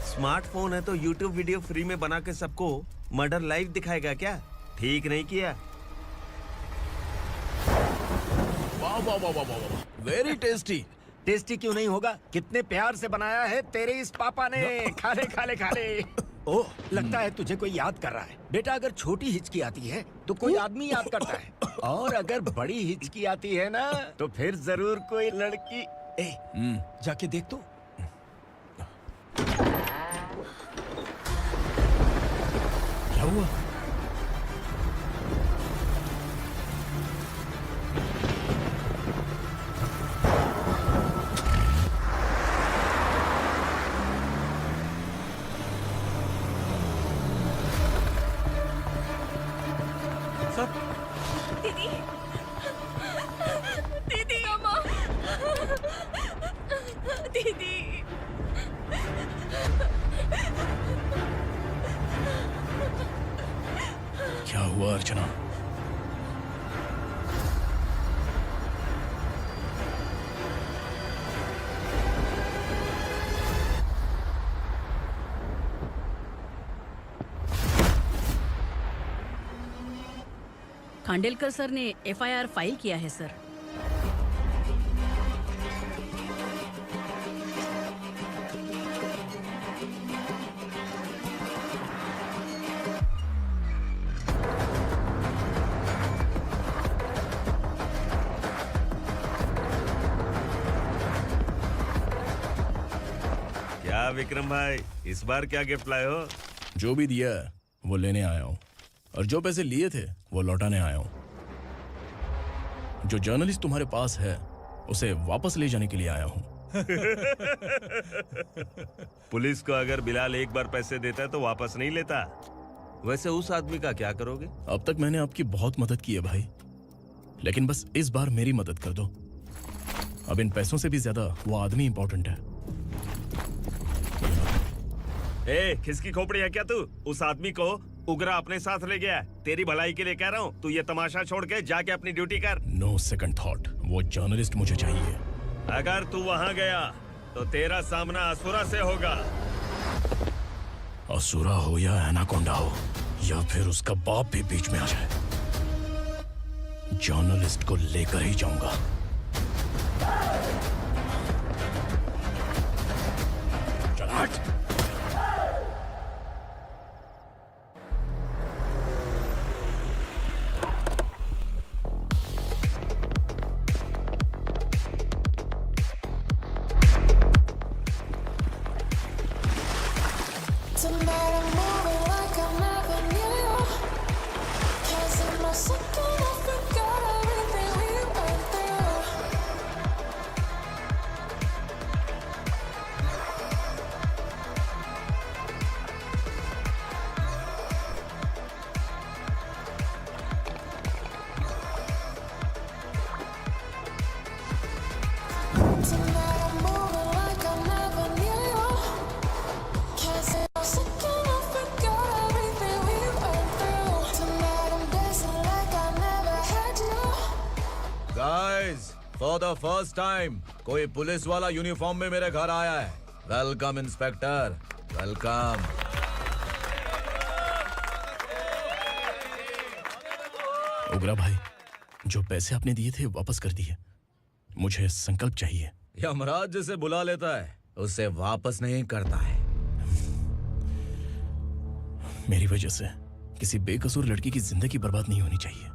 स्मार्टफोन है तो YouTube वीडियो फ्री में बना के सबको मर्डर लाइव दिखाएगा क्या? ठीक नहीं किया। वाह वाह वाह वाह वाह, वेरी टेस्टी। टेस्टी क्यों नहीं होगा? कितने प्यार से बनाया है तेरे इस पापा ने। खा ले खा ले खा ले। ओह, लगता है तुझे कोई याद कर रहा है। बेटा अगर छोटी हिचकी आती है तो कोई आदमी याद करता है, और अगर बड़ी हिचकी आती है ना तो फिर जरूर कोई लड़की। जाके देख तो। क्या हुआ? दीदी, दीदी, अम्मा, दीदी। क्या हुआ अर्चना? खांडेलकर सर ने एफआईआर फाइल किया है सर। क्या विक्रम भाई, इस बार क्या गिफ्ट लाए हो? जो भी दिया है वो लेने आया हूँ, और जो पैसे लिए थे वो लौटाने आया हूँ। जो जर्नलिस्ट तुम्हारे पास है उसे वापस ले जाने के लिए आया हूँ। पुलिस को अगर बिलाल एक बार पैसे देता है तो वापस नहीं लेता। वैसे उस आदमी का क्या करोगे? अब तक मैंने आपकी बहुत मदद की है भाई, लेकिन बस इस बार मेरी मदद कर दो। अब इन पैसों से भी ज्यादा वो आदमी इंपॉर्टेंट है। ए, खिसकी खोपड़ी है क्या तू? उस आदमी को उगरा अपने साथ ले गया। तेरी भलाई के लिए कह रहा हूँ, तू ये तमाशा छोड़ के जाके अपनी ड्यूटी कर। नो सेकंड थॉट, वो जर्नलिस्ट मुझे चाहिए। अगर तू वहाँ गया तो तेरा सामना असुरा से होगा। असुरा हो या एनाकोंडा हो, या फिर उसका बाप भी बीच में आ जाए, जर्नलिस्ट को लेकर ही जाऊंगा। चल हट। Guys, for the first time कोई पुलिस वाला यूनिफॉर्म में मेरे घर आया है। Welcome inspector, welcome. उग्रा भाई, जो पैसे आपने दिए थे वापस कर दिए। मुझे संकल्प चाहिए। यमराज जिसे बुला लेता है उसे वापस नहीं करता है। मेरी वजह से किसी बेकसूर लड़की की जिंदगी बर्बाद नहीं होनी चाहिए,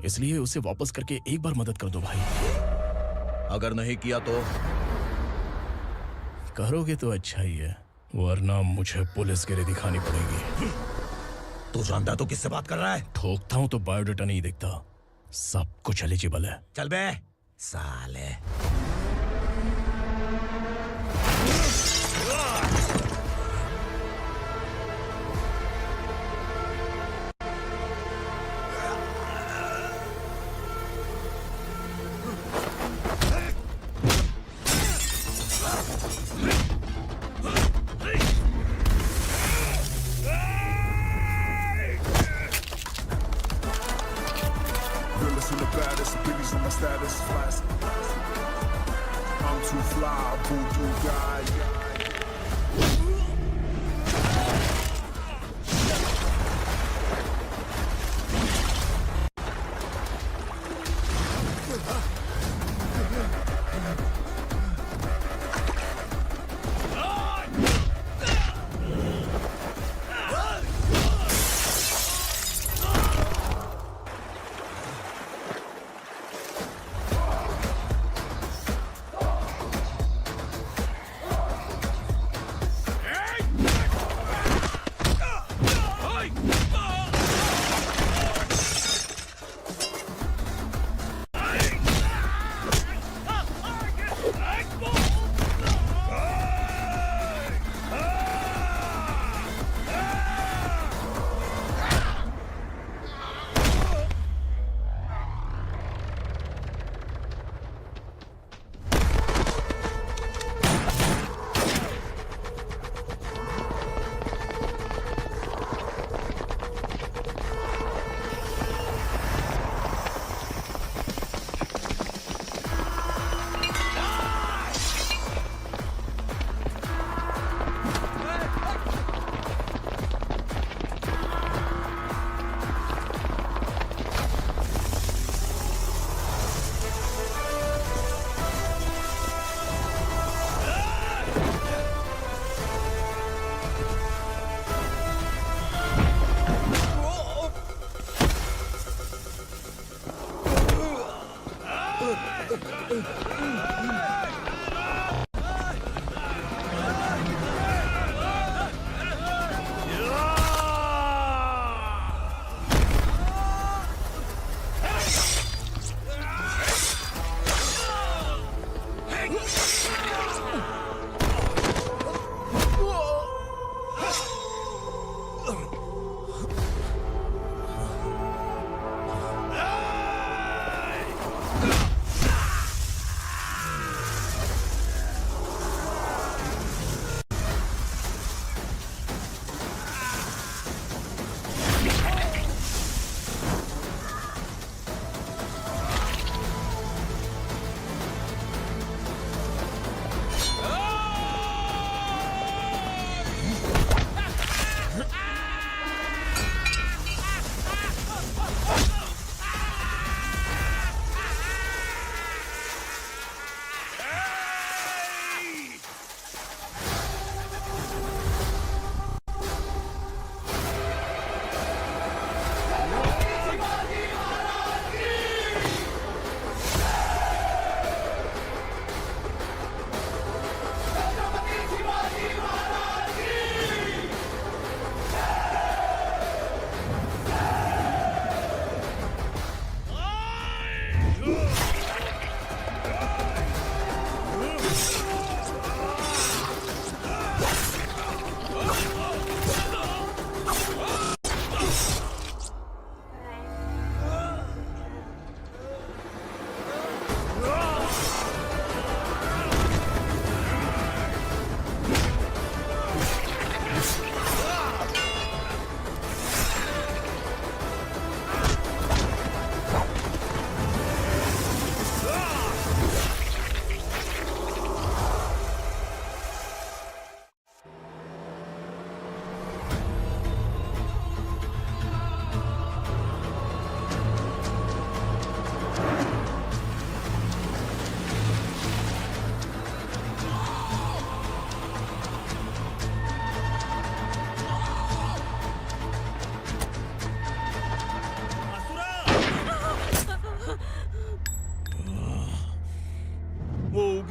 इसलिए उसे वापस करके एक बार मदद कर दो भाई। अगर नहीं किया तो? करोगे तो अच्छा ही है, वरना मुझे पुलिसगिरी दिखानी पड़ेगी। तू जानता तो किससे बात कर रहा है? ठोकता हूं तो बायोडाटा नहीं दिखता, सब कुछ एलिजिबल है। चल बे साले।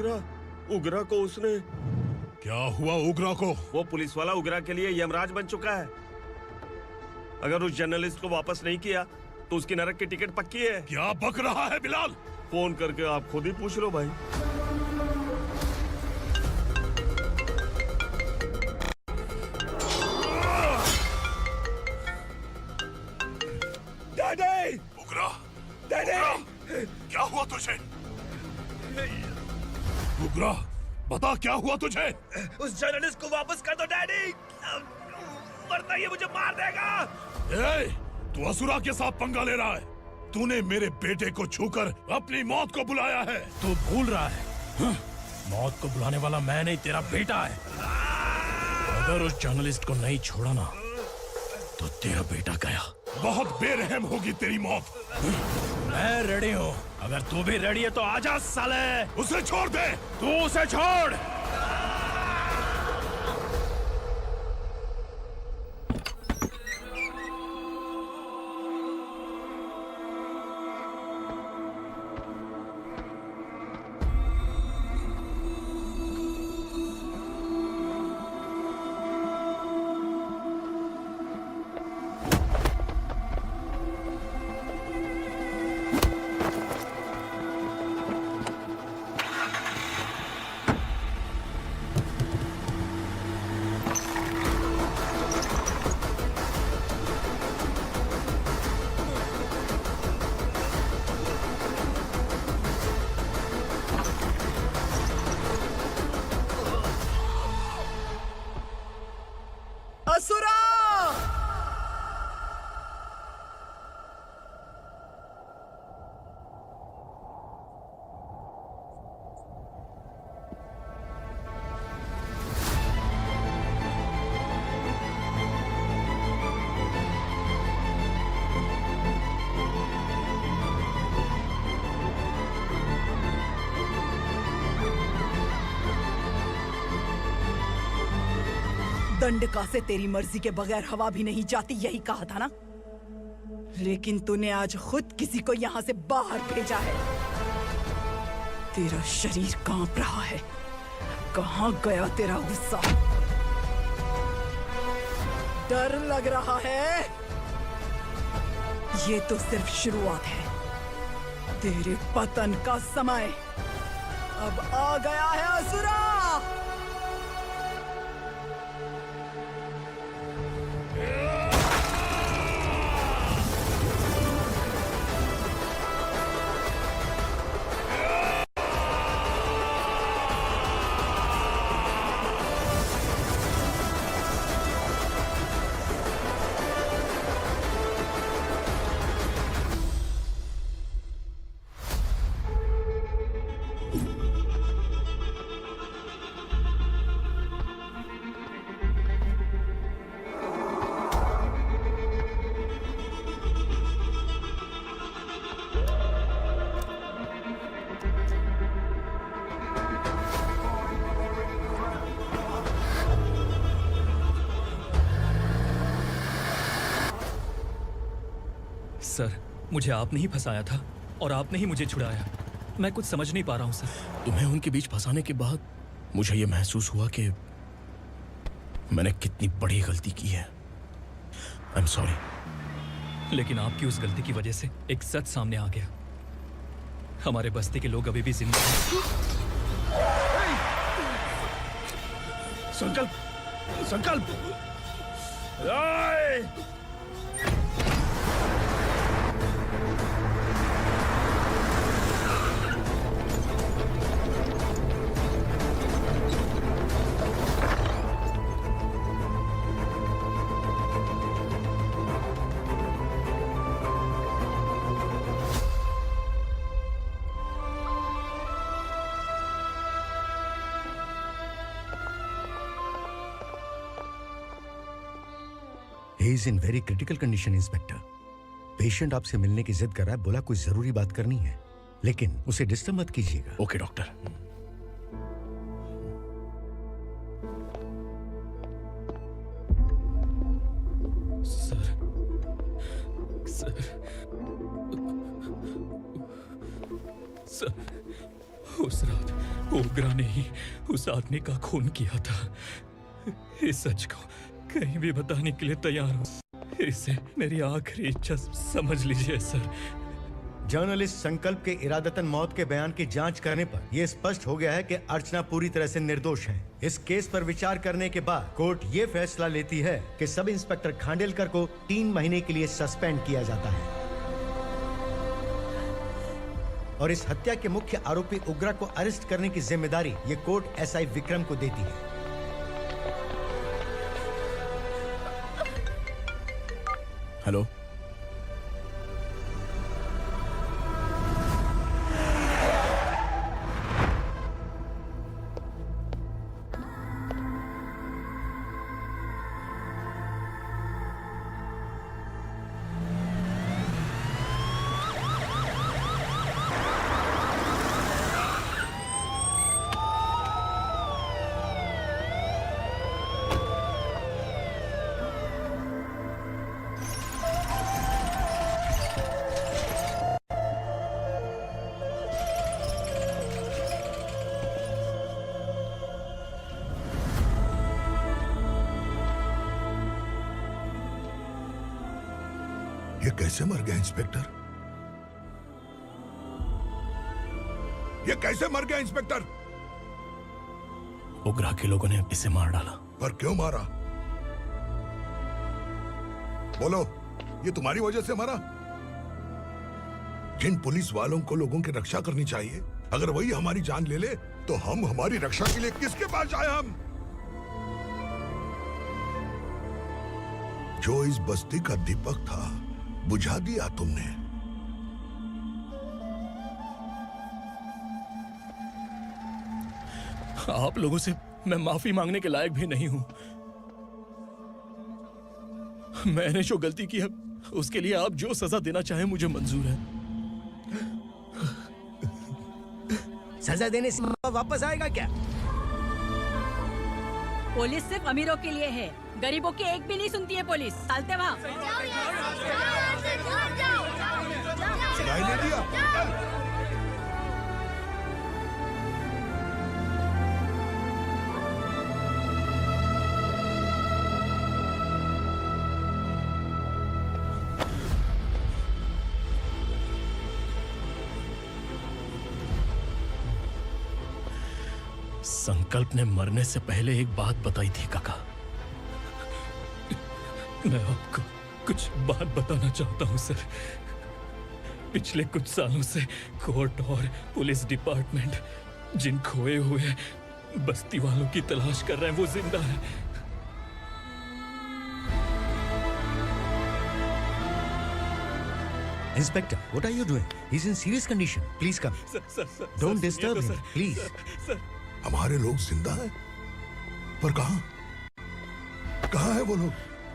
उगरा को उसने। क्या हुआ उगरा को? वो पुलिस वाला उगरा के लिए यमराज बन चुका है। अगर उस जर्नलिस्ट को वापस नहीं किया तो उसकी नरक की टिकट पक्की है। क्या बक रहा है बिलाल? फोन करके आप खुद ही पूछ लो भाई। डैडी! उगरा! डैडी! क्या हुआ तुझे? उगरा, बता क्या हुआ तुझे? उस जर्नलिस्ट को वापस कर दो डैडी, वरना ये मुझे मार देगा। ए, तू असुरा के साथ पंगा ले रहा है। तूने मेरे बेटे को छूकर अपनी मौत को बुलाया है। तू भूल रहा है, मौत को बुलाने वाला मैं नहीं, तेरा बेटा है। अगर उस जर्नलिस्ट को नहीं छोड़ा ना तो तेरा बेटा गया। बहुत बेरहम होगी तेरी मौत। मैं रेडी हूँ, अगर तू भी रेडी है तो आजा साले। उसे छोड़ दे। तू उसे छोड़। असुरा! दंडका से तेरी मर्जी के बगैर हवा भी नहीं जाती, यही कहा था ना? लेकिन तूने आज खुद किसी को यहाँ से बाहर भेजा है। तेरा शरीर कांप रहा है। कहाँ गया तेरा गुस्सा? डर लग रहा है? ये तो सिर्फ शुरुआत है। तेरे पतन का समय अब आ गया है असुरा। सर, मुझे आपने ही फंसाया था और आपने ही मुझे छुड़ाया। मैं कुछ समझ नहीं पा रहा हूँ सर। तुम्हें उनके बीच फंसाने के बाद मुझे यह महसूस हुआ कि मैंने कितनी बड़ी गलती की है। I am sorry. लेकिन आपकी उस गलती की वजह से एक सच सामने आ गया। हमारे बस्ती के लोग अभी भी जिंदा हैं। संकल्प! संकल्प! He is in very critical condition, inspector. Patient आपसे मिलने की जिद कर रहा है, बोला कोई जरूरी बात करनी है, लेकिन उसे डिस्टर्ब मत कीजिएगा। Okay doctor. Sir, sir, sir, Ugra ने ही उस आदमी का खून किया था। इस सच को कहीं भी बताने के लिए तैयार हूँ। इसे मेरी आखिरी इच्छा समझ लीजिए सर। जर्नलिस्ट संकल्प के इरादतन मौत के बयान की जांच करने पर यह स्पष्ट हो गया है कि अर्चना पूरी तरह से निर्दोष है। इस केस पर विचार करने के बाद कोर्ट ये फैसला लेती है कि सब इंस्पेक्टर खांडेलकर को 3 महीने के लिए सस्पेंड किया जाता है और इस हत्या के मुख्य आरोपी उग्रा को अरेस्ट करने की जिम्मेदारी ये कोर्ट एसआई विक्रम को देती है। हेलो, ये कैसे मर गया इंस्पेक्टर? ये कैसे मर गया इंस्पेक्टर? उग्रा के लोगों ने इसे मार डाला। पर क्यों मारा? बोलो, ये तुम्हारी वजह से मरा? जिन पुलिस वालों को लोगों की रक्षा करनी चाहिए, अगर वही हमारी जान ले ले तो हम हमारी रक्षा के लिए किसके पास जाए? हम जो इस बस्ती का दीपक था बुझा दिया तुमने। आप लोगों से मैं माफी मांगने के लायक भी नहीं हूं। मैंने जो गलती की है उसके लिए आप जो सजा देना चाहे मुझे मंजूर है। सजा देने से वापस आएगा क्या? पुलिस सिर्फ अमीरों के लिए है, गरीबों की एक भी नहीं सुनती है पुलिस। चलते वहाँ। सुनाई नहीं दिया? संकल्प ने मरने से पहले एक बात बताई थी काका। मैं आपको कुछ बात बताना चाहता हूं सर। पिछले कुछ सालों से कोर्ट और पुलिस डिपार्टमेंट जिन खोए हुए बस्ती वालों की तलाश कर रहे हैं वो जिंदा है। Inspector, what are you doing? He's in serious condition. Please come. Don't disturb him, please. हमारे लोग जिंदा हैं? पर कहां? कहां है वो लोग?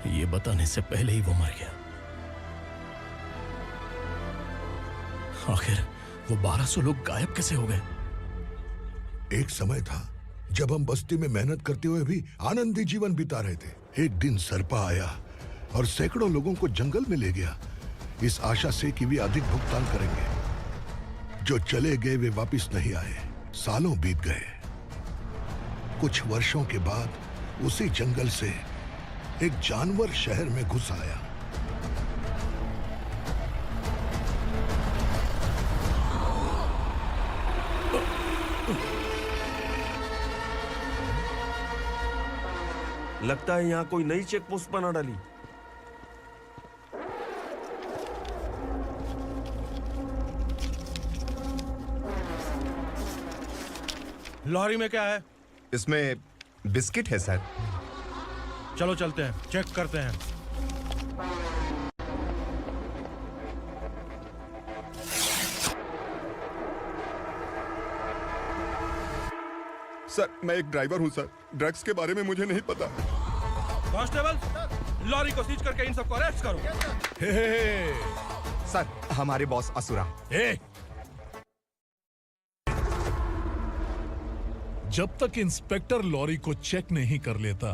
ये बताने से पहले ही वो मर गया। आखिर वो 1200 लोग गायब कैसे हो गए? एक समय था जब हम बस्ती में मेहनत करते हुए भी आनंदी जीवन बिता रहे थे। एक दिन सरपा आया और सैकड़ों लोगों को जंगल में ले गया, इस आशा से कि वे अधिक भुगतान करेंगे। जो चले गए वे वापस नहीं आए। सालों बीत गए। कुछ वर्षों के बाद उसी जंगल से एक जानवर शहर में घुस आया। लगता है यहाँ कोई नई चेक पोस्ट बना डाली। लॉरी में क्या है? इसमें बिस्किट है सर। चलो चलते हैं, चेक करते हैं। सर, मैं एक ड्राइवर हूं सर। ड्रग्स के बारे में मुझे नहीं पता। कांस्टेबल, लॉरी को सीज करके इन सबको अरेस्ट करो। सर, हमारे बॉस असुरा। जब तक इंस्पेक्टर लॉरी को चेक नहीं कर लेता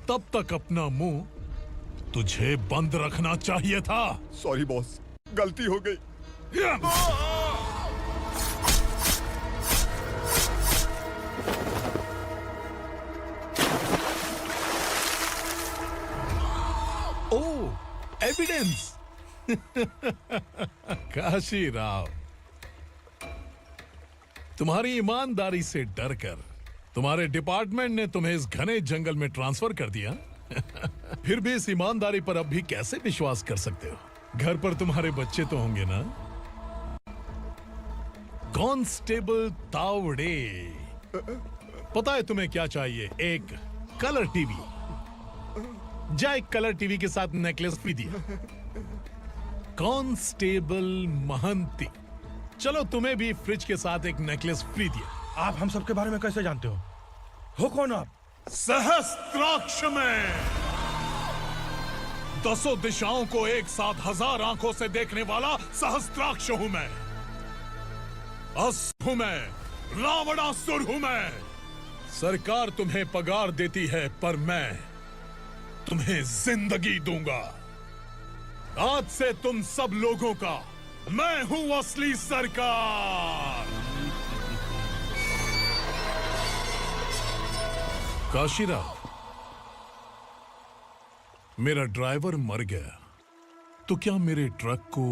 तब तक अपना मुंह तुझे बंद रखना चाहिए था। सॉरी बॉस, गलती हो गई। प्रिंस। काशी राव, तुम्हारी ईमानदारी से डरकर तुम्हारे डिपार्टमेंट ने तुम्हें इस घने जंगल में ट्रांसफर कर दिया। फिर भी इस ईमानदारी पर अब भी कैसे विश्वास कर सकते हो? घर पर तुम्हारे बच्चे तो होंगे ना? कांस्टेबल तावड़े, पता है तुम्हें क्या चाहिए? एक कलर टीवी। जा एक कलर टीवी के साथ नेकलेस भी दिया। कांस्टेबल महंती, चलो तुम्हें भी फ्रिज के साथ एक नेकलेस फ्री दिया। आप हम सबके बारे में कैसे जानते हो कौन आप? सहस्त्राक्ष में 10 दिशाओं को एक साथ 1000 आंखों से देखने वाला सहस्त्राक्ष हूं मैं। असुर हूं मैं, रावणासुर हूं मैं। सरकार तुम्हें पगार देती है, पर मैं तुम्हें जिंदगी दूंगा। आज से तुम सब लोगों का मैं हूं असली सरकार। काशीराव, मेरा ड्राइवर मर गया, तो क्या मेरे ट्रक को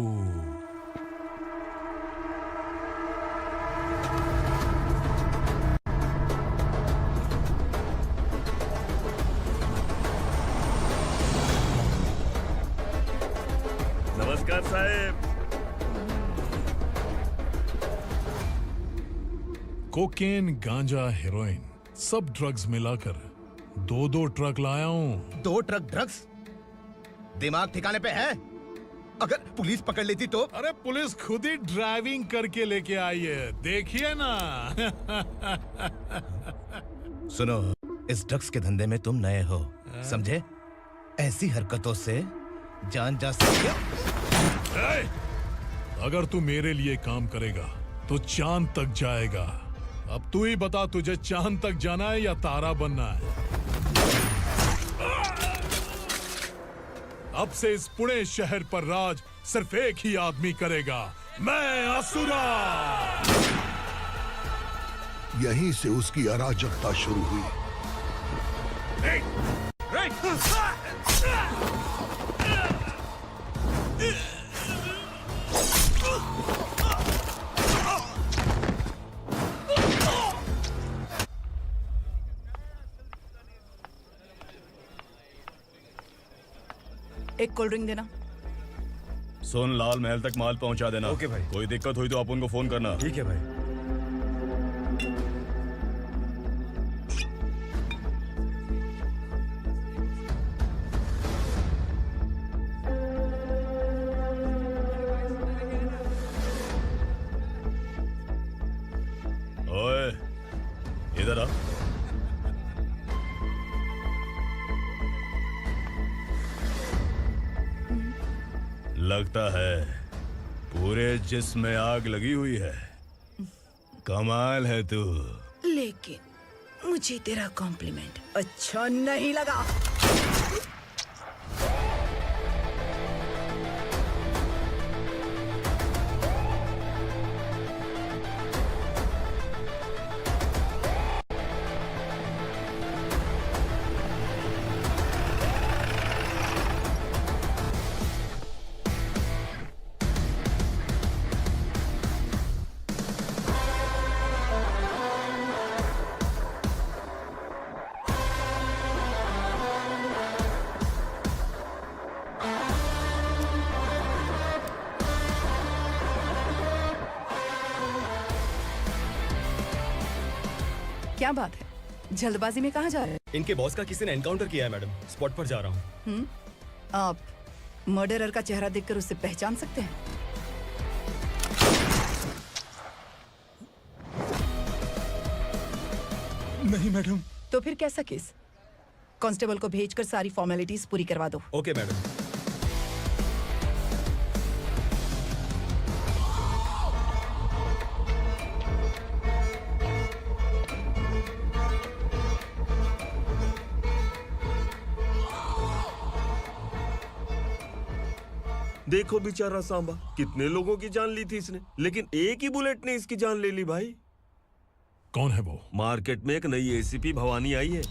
नमस्कार साहब। कोकेन, गांजा, हेरोइन, सब ड्रग्स मिलाकर 2 ट्रक लाया हूं। 2 ट्रक ड्रग्स? दिमाग ठिकाने पे है? अगर पुलिस पकड़ लेती तो? अरे पुलिस खुद ही ड्राइविंग करके लेके आई है, देखिए ना। सुनो, इस ड्रग्स के धंधे में तुम नए हो, समझे? ऐसी हरकतों से जान जा सकती है। अगर तू मेरे लिए काम करेगा तो चांद तक जाएगा। अब तू ही बता, तुझे चांद तक जाना है या तारा बनना है? अब से इस पुणे शहर पर राज सिर्फ एक ही आदमी करेगा, मैं असुरा। यहीं से उसकी अराजकता शुरू हुई। एक कोल्ड ड्रिंक देना। सोन लाल महल तक माल पहुंचा देना। ओके भाई। कोई दिक्कत हुई तो आप उनको फोन करना। ठीक है भाई। ओए, इधर आ। लगता है पूरे जिस्म में आग लगी हुई है। कमाल है तू। लेकिन मुझे तेरा कॉम्प्लीमेंट अच्छा नहीं लगा। क्या बात है, जल्दबाजी में कहाँ जा रहे हैं? इनके बॉस का किसी ने एनकाउंटर किया है मैडम, स्पॉट पर जा रहा हूँ। आप मर्डरर का चेहरा देखकर उसे पहचान सकते हैं? नहीं मैडम। तो फिर कैसा केस? कांस्टेबल को भेजकर सारी फॉर्मेलिटीज पूरी करवा दो। Okay madam. देखो बेचारा सांबा, कितने लोगों की जान ली थी इसने, लेकिन एक ही बुलेट ने इसकी जान ले ली भाई। कौन है वो? मार्केट में एक नई एसीपी भवानी आई है।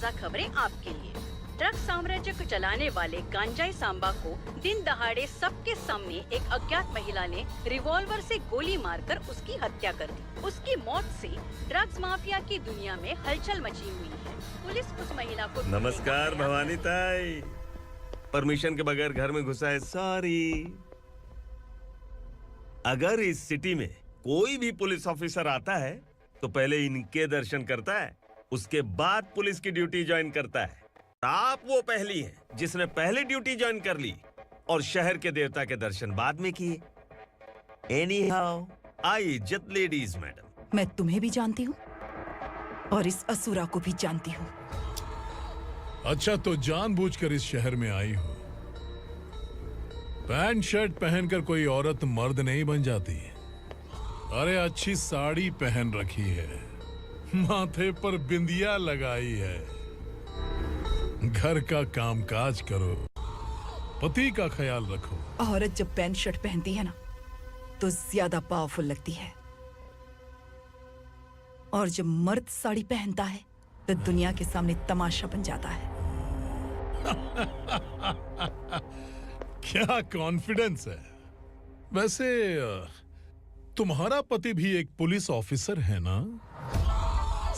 ताज़ा खबरें आपके लिए। ड्रग साम्राज्य को चलाने वाले गांजाई सांबा को दिन दहाड़े सबके सामने एक अज्ञात महिला ने रिवॉल्वर से गोली मारकर उसकी हत्या कर दी। उसकी मौत से ड्रग्स माफिया की दुनिया में हलचल मची हुई है। पुलिस उस महिला को नमस्कार भवानी ताई। परमिशन के बगैर घर में घुसा है, सॉरी। अगर इस सिटी में कोई भी पुलिस ऑफिसर आता है तो पहले इनके दर्शन करता है, उसके बाद पुलिस की ड्यूटी ज्वाइन करता है। आप वो पहली हैं जिसने पहले ड्यूटी ज्वाइन कर ली और शहर के देवता के दर्शन बाद में किए। एनीहाउ, आई इज्जत लेडीज मैडम। मैं तुम्हें भी जानती हूँ और इस असुरा को भी जानती हूँ। अच्छा, तो जानबूझकर इस शहर में आई हो। पैंट शर्ट पहनकर कोई औरत मर्द नहीं बन जाती। अरे अच्छी साड़ी पहन रखी है, माथे पर बिंदिया लगाई है, घर का कामकाज करो, पति का ख्याल रखो। औरत जब पैंट शर्ट पहनती है ना तो ज्यादा पावरफुल लगती है, और जब मर्द साड़ी पहनता है तो दुनिया के सामने तमाशा बन जाता है। क्या कॉन्फिडेंस है। वैसे तुम्हारा पति भी एक पुलिस ऑफिसर है ना?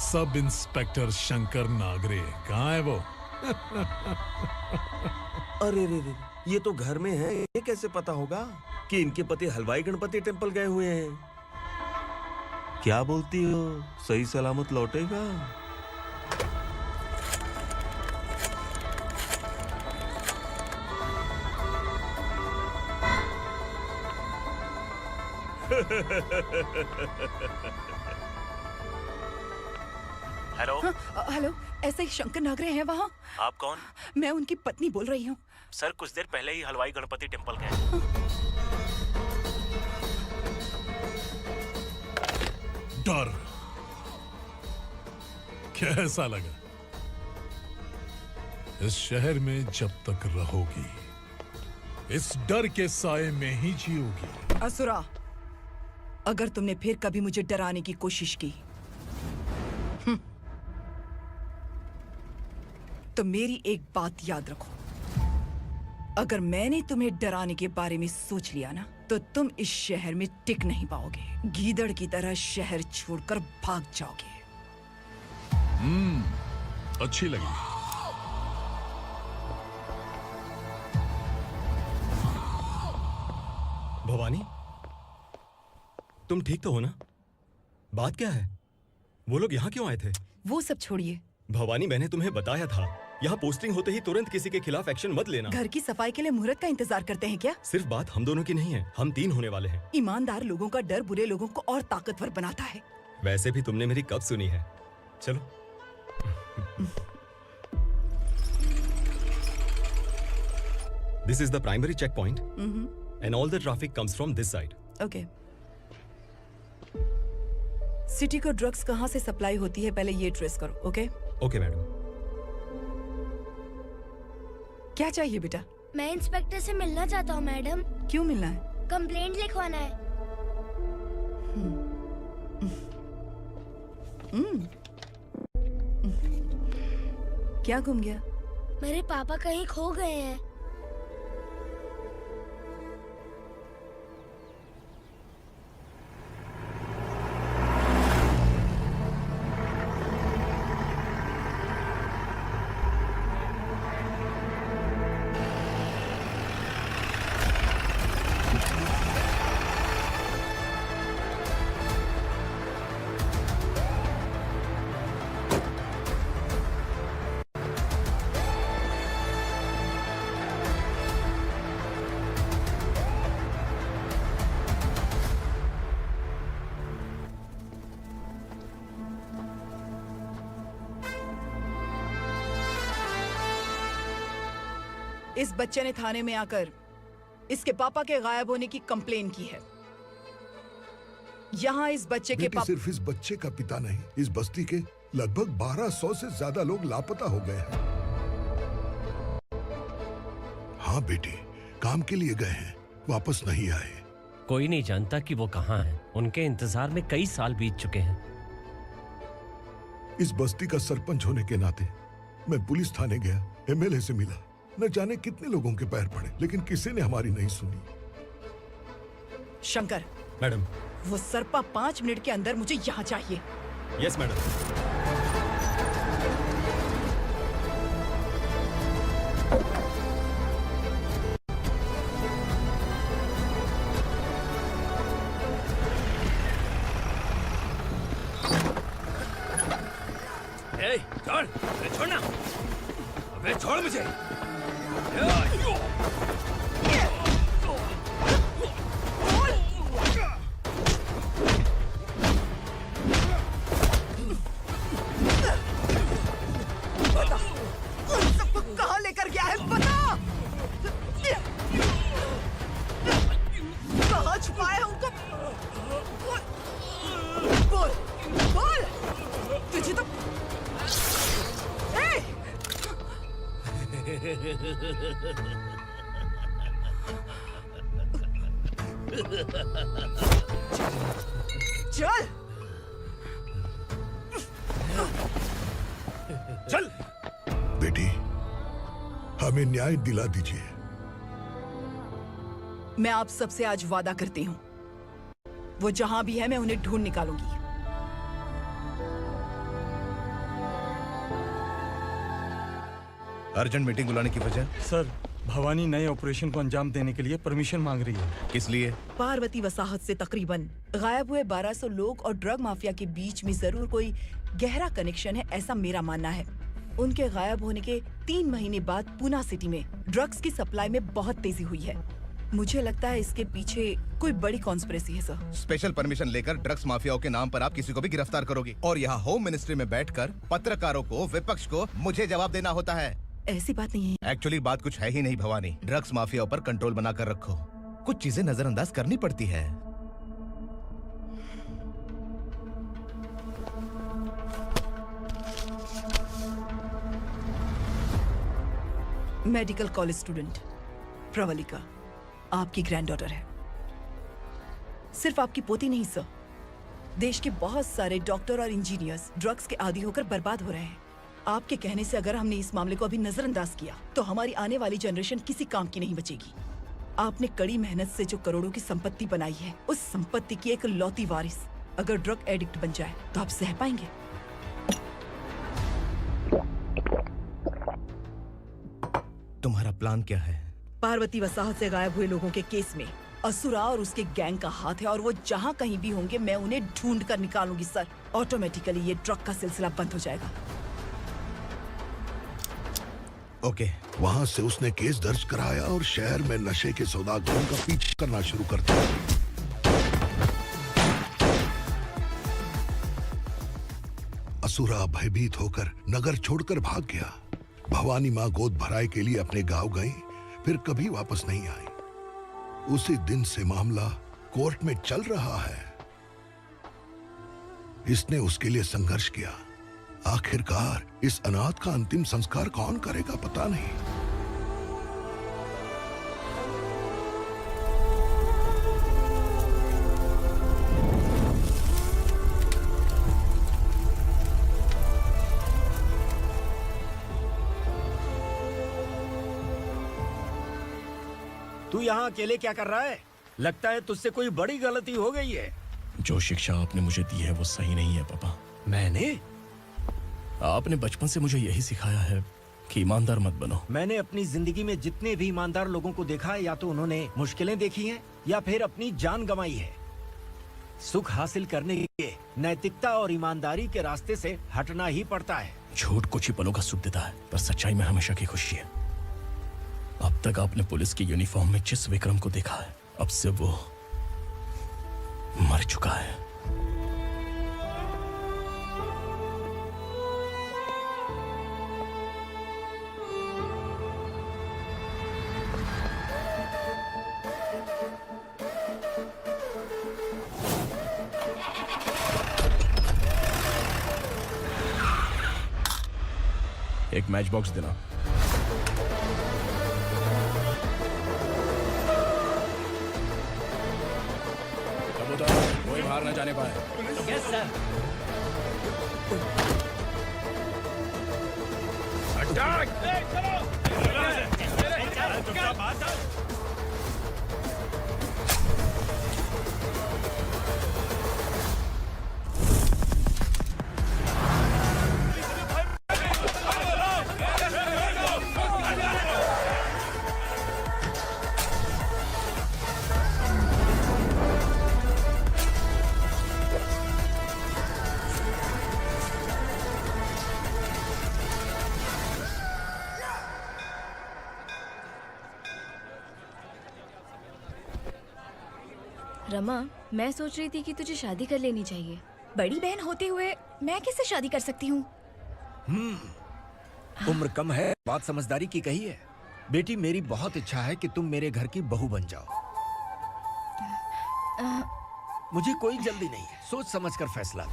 सब इंस्पेक्टर शंकर नागरे कहाँ है वो? अरे रे रे, ये तो घर में है। ये कैसे पता होगा कि इनके पति हलवाई गणपति टेम्पल गए हुए हैं? क्या बोलती हो, सही सलामत लौटेगा? हेलो। हेलो, ऐसे ही शंकर नागरे हैं वहाँ? आप कौन? मैं उनकी पत्नी बोल रही हूँ। सर, कुछ देर पहले ही हलवाई गणपति टेम्पल गए। डर कैसा लगा? इस शहर में जब तक रहोगी इस डर के साए में ही जियोगी। असुरा, अगर तुमने फिर कभी मुझे डराने की कोशिश की तो मेरी एक बात याद रखो। अगर मैंने तुम्हें डराने के बारे में सोच लिया ना तो तुम इस शहर में टिक नहीं पाओगे। गीदड़ की तरह शहर छोड़कर भाग जाओगे। अच्छी लगी। भवानी, तुम ठीक तो हो ना? बात क्या है? वो लोग यहाँ क्यों आए थे? वो सब छोड़िए। भवानी, मैंने तुम्हें बताया था यहाँ पोस्टिंग होते ही तुरंत किसी के खिलाफ एक्शन मत लेना। घर की सफाई के लिए मुहूर्त का इंतजार करते हैं क्या? सिर्फ बात हम दोनों की नहीं है, हम 3 होने वाले हैं। ईमानदार लोगों का डर बुरे लोगों को और ताकतवर बनाता है। वैसे भी तुमने मेरी कब सुनी है? चलो। This is the primary checkpoint, and all the traffic comes from this side. Okay. City को ड्रग्स कहाँ से सप्लाई होती है पहले ये ट्रेस करो, ओके? Okay madam. क्या चाहिए बेटा? मैं इंस्पेक्टर से मिलना चाहता हूँ मैडम। क्यों मिलना है? कंप्लेंट लिखवाना है। क्या गुम गया? मेरे पापा कहीं खो गए हैं। इस बच्चे ने थाने में आकर इसके पापा के गायब होने की कंप्लेन की है। यहाँ इस बच्चे के पापा सिर्फ इस बच्चे का पिता नहीं, इस बस्ती के लगभग 1200 से ज्यादा लोग लापता हो गए हैं। हाँ बेटी, काम के लिए गए हैं, वापस नहीं आए। कोई नहीं जानता कि वो कहाँ हैं। उनके इंतजार में कई साल बीत चुके हैं। इस बस्ती का सरपंच होने के नाते मैं पुलिस थाने गया, एमएलए से मिला, न जाने कितने लोगों के पैर पड़े, लेकिन किसी ने हमारी नहीं सुनी। शंकर, मैडम। वो सरपा 5 मिनट के अंदर मुझे यहाँ चाहिए। Yes madam. छोड़, छोड़ना, अबे छोड़ मुझे। कहाँ लेकर गया है बता। कहाँ छुपाया है उनको? बोल, बोल। तुझे तो चल चल बेटी, हमें न्याय दिला दीजिए। मैं आप सबसे आज वादा करती हूँ, वो जहां भी है मैं उन्हें ढूंढ निकालूंगी। अर्जेंट मीटिंग बुलाने की वजह? सर, भवानी नए ऑपरेशन को अंजाम देने के लिए परमिशन मांग रही है। किस लिए? पार्वती वसाहत से तकरीबन गायब हुए 1200 लोग और ड्रग माफिया के बीच में जरूर कोई गहरा कनेक्शन है, ऐसा मेरा मानना है। उनके गायब होने के 3 महीने बाद पूना सिटी में ड्रग्स की सप्लाई में बहुत तेजी हुई है। मुझे लगता है इसके पीछे कोई बड़ी कॉन्स्पिरेसी है सर। स्पेशल परमिशन लेकर ड्रग्स माफियाओं के नाम पर आप किसी को भी गिरफ्तार करोगी और यहाँ होम मिनिस्ट्री में बैठकर पत्रकारों को, विपक्ष को मुझे जवाब देना होता है। ऐसी बात नहीं है। एक्चुअली बात कुछ है ही नहीं भवानी। ड्रग्स माफियाओं पर कंट्रोल बनाकर रखो, कुछ चीजें नजरअंदाज करनी पड़ती है। मेडिकल कॉलेज स्टूडेंट प्रवलिका आपकी ग्रैंडडॉटर है। सिर्फ आपकी पोती नहीं सर, देश के बहुत सारे डॉक्टर और इंजीनियर्स ड्रग्स के आदी होकर बर्बाद हो रहे हैं। आपके कहने से अगर हमने इस मामले को अभी नजरअंदाज किया तो हमारी आने वाली जनरेशन किसी काम की नहीं बचेगी। आपने कड़ी मेहनत से जो करोड़ों की संपत्ति बनाई है, उस संपत्ति की एक लौती वारिस अगर ड्रग एडिक्ट बन जाए तो आप सह पाएंगे? तुम्हारा प्लान क्या है? पार्वती वसाहत से गायब हुए लोगों के केस में असुरा और उसके गैंग का हाथ है और वो जहाँ कहीं भी होंगे मैं उन्हें ढूंढ कर निकालूंगी सर। ऑटोमेटिकली ये ड्रग का सिलसिला बंद हो जाएगा। ओके। वहाँ से उसने केस दर्ज कराया और शहर में नशे के सौदागरों का पीछा करना शुरू कर दिया। असुरा भयभीत होकर नगर छोड़कर भाग गया। भवानी माँ गोद भराई के लिए अपने गांव गई, फिर कभी वापस नहीं आई। उसी दिन से मामला कोर्ट में चल रहा है। इसने उसके लिए संघर्ष किया। आखिरकार इस अनाथ का अंतिम संस्कार कौन करेगा पता नहीं। तू यहाँ अकेले क्या कर रहा है? लगता है तुझसे कोई बड़ी गलती हो गई है। जो शिक्षा आपने मुझे दी है वो सही नहीं है पापा। मैंने? आपने बचपन से मुझे यही सिखाया है कि ईमानदार मत बनो। मैंने अपनी जिंदगी में जितने भी ईमानदार लोगों को देखा है, या तो उन्होंने मुश्किलें देखी हैं या फिर अपनी जान गंवाई है। सुख हासिल करने के लिए नैतिकता और ईमानदारी के रास्ते से हटना ही पड़ता है। झूठ कुछ ही पलों का सुख देता है, पर सच्चाई में हमेशा की खुशी है। अब तक आपने पुलिस की यूनिफॉर्म में जिस विक्रम को देखा है, अब से वो मर चुका है। एक मैच बॉक्स देना। कोई बाहर न जाने पाए। Yes sir. रमा, मैं सोच रही थी कि तुझे शादी कर लेनी चाहिए। बड़ी बहन होते हुए मैं कैसे शादी कर सकती हूँ? उम्र कम है, बात समझदारी की कही है। बेटी, मेरी बहुत इच्छा है कि तुम मेरे घर की बहू बन जाओ। मुझे कोई जल्दी नहीं है, सोच समझ कर फैसला।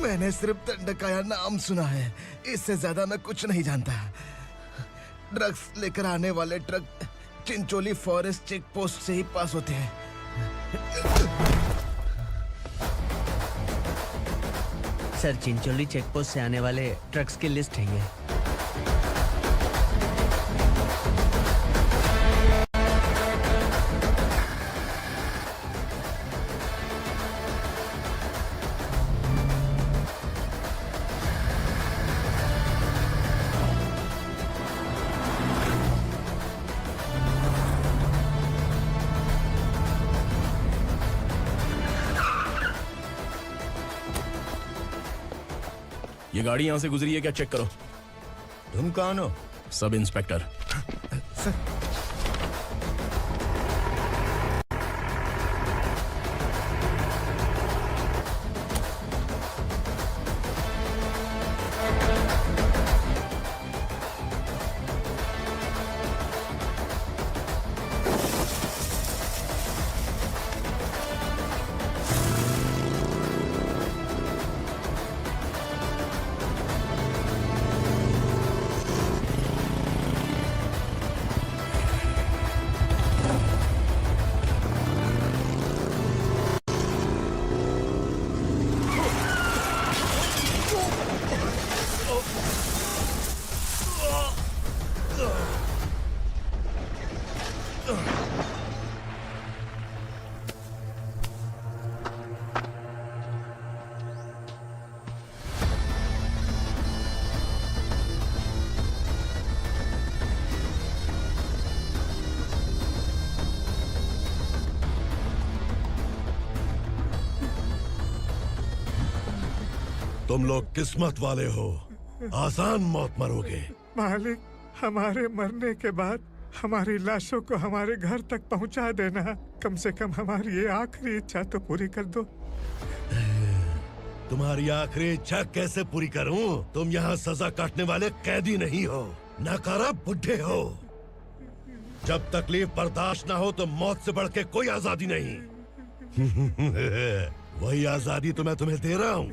मैंने सिर्फ दंडकाया नाम सुना है, इससे ज्यादा मैं कुछ नहीं जानता। ड्रग्स लेकर आने वाले truck Chincholi forest check post से ही पास होते हैं। सर, चिंचोली चेक पोस्ट से आने वाले ट्रक्स की लिस्ट है ये। ये गाड़ी यहाँ से गुजरी है क्या, चेक करो। तुम कौन हो? Sub inspector. तुम लोग किस्मत वाले हो, आसान मौत मरोगे। मालिक, हमारे मरने के बाद हमारी लाशों को हमारे घर तक पहुंचा देना। कम से कम हमारी ये आखिरी इच्छा तो पूरी कर दो। तुम्हारी आखिरी इच्छा कैसे पूरी करूं? तुम यहाँ सजा काटने वाले कैदी नहीं हो, नकारा बुढ़े हो। जब तकलीफ बर्दाश्त ना हो तो मौत से बढ़ के कोई आजादी नहीं। वही आजादी तो मैं तुम्हें दे रहा हूँ।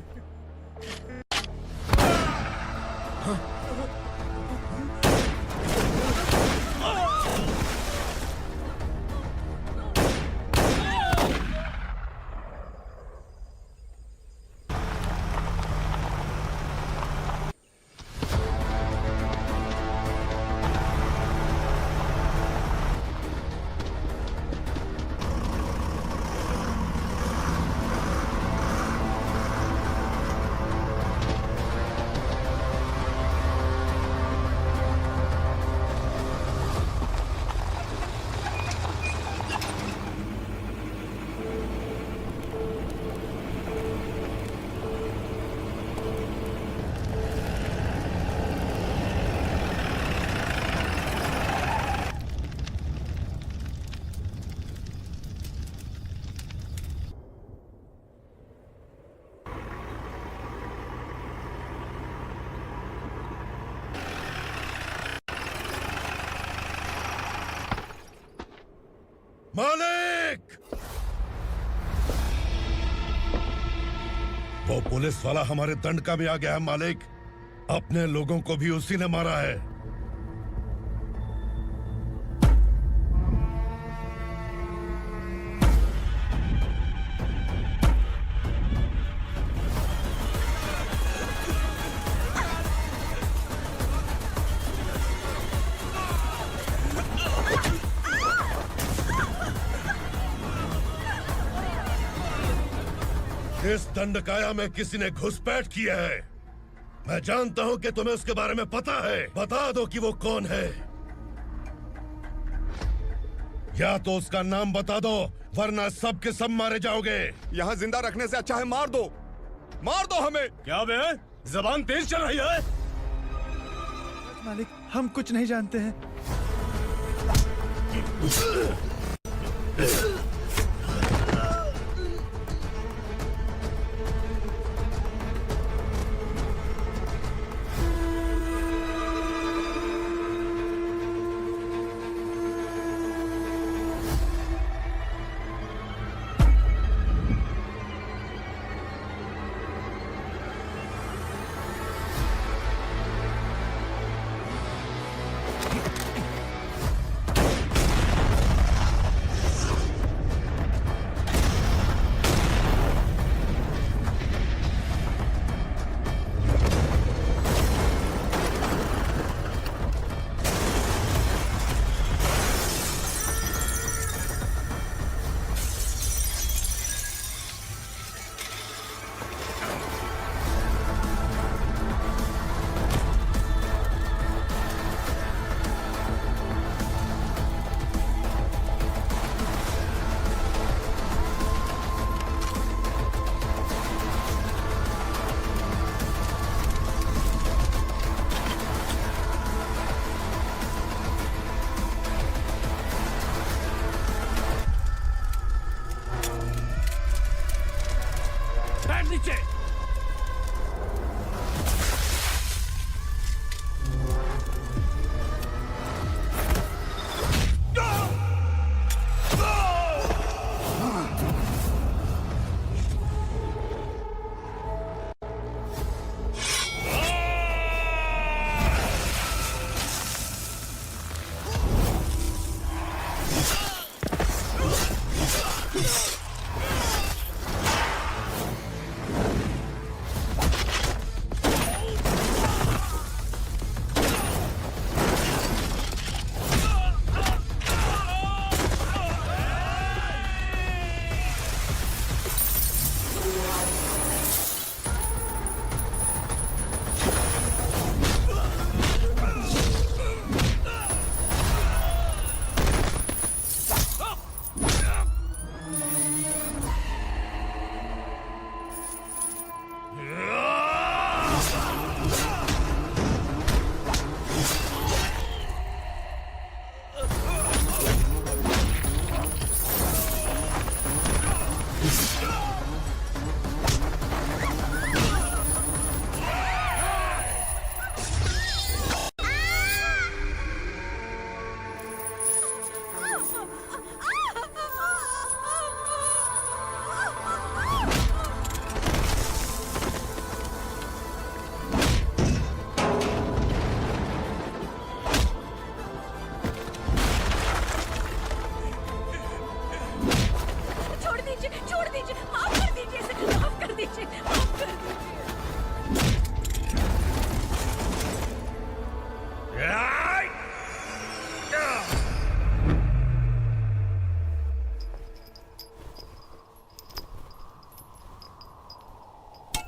मालिक! वो पुलिस वाला हमारे दंडका में आ गया है मालिक। अपने लोगों को भी उसी ने मारा है। इस दंडकाया में किसी ने घुसपैठ किया है। मैं जानता हूं कि तुम्हें उसके बारे में पता है। बता दो कि वो कौन है। या तो उसका नाम बता दो, वरना सब के सब मारे जाओगे। यहाँ जिंदा रखने से अच्छा है मार दो हमें। क्या बे? जबान तेज चल रही है। मालिक, हम कुछ नहीं जानते हैं। नीचे।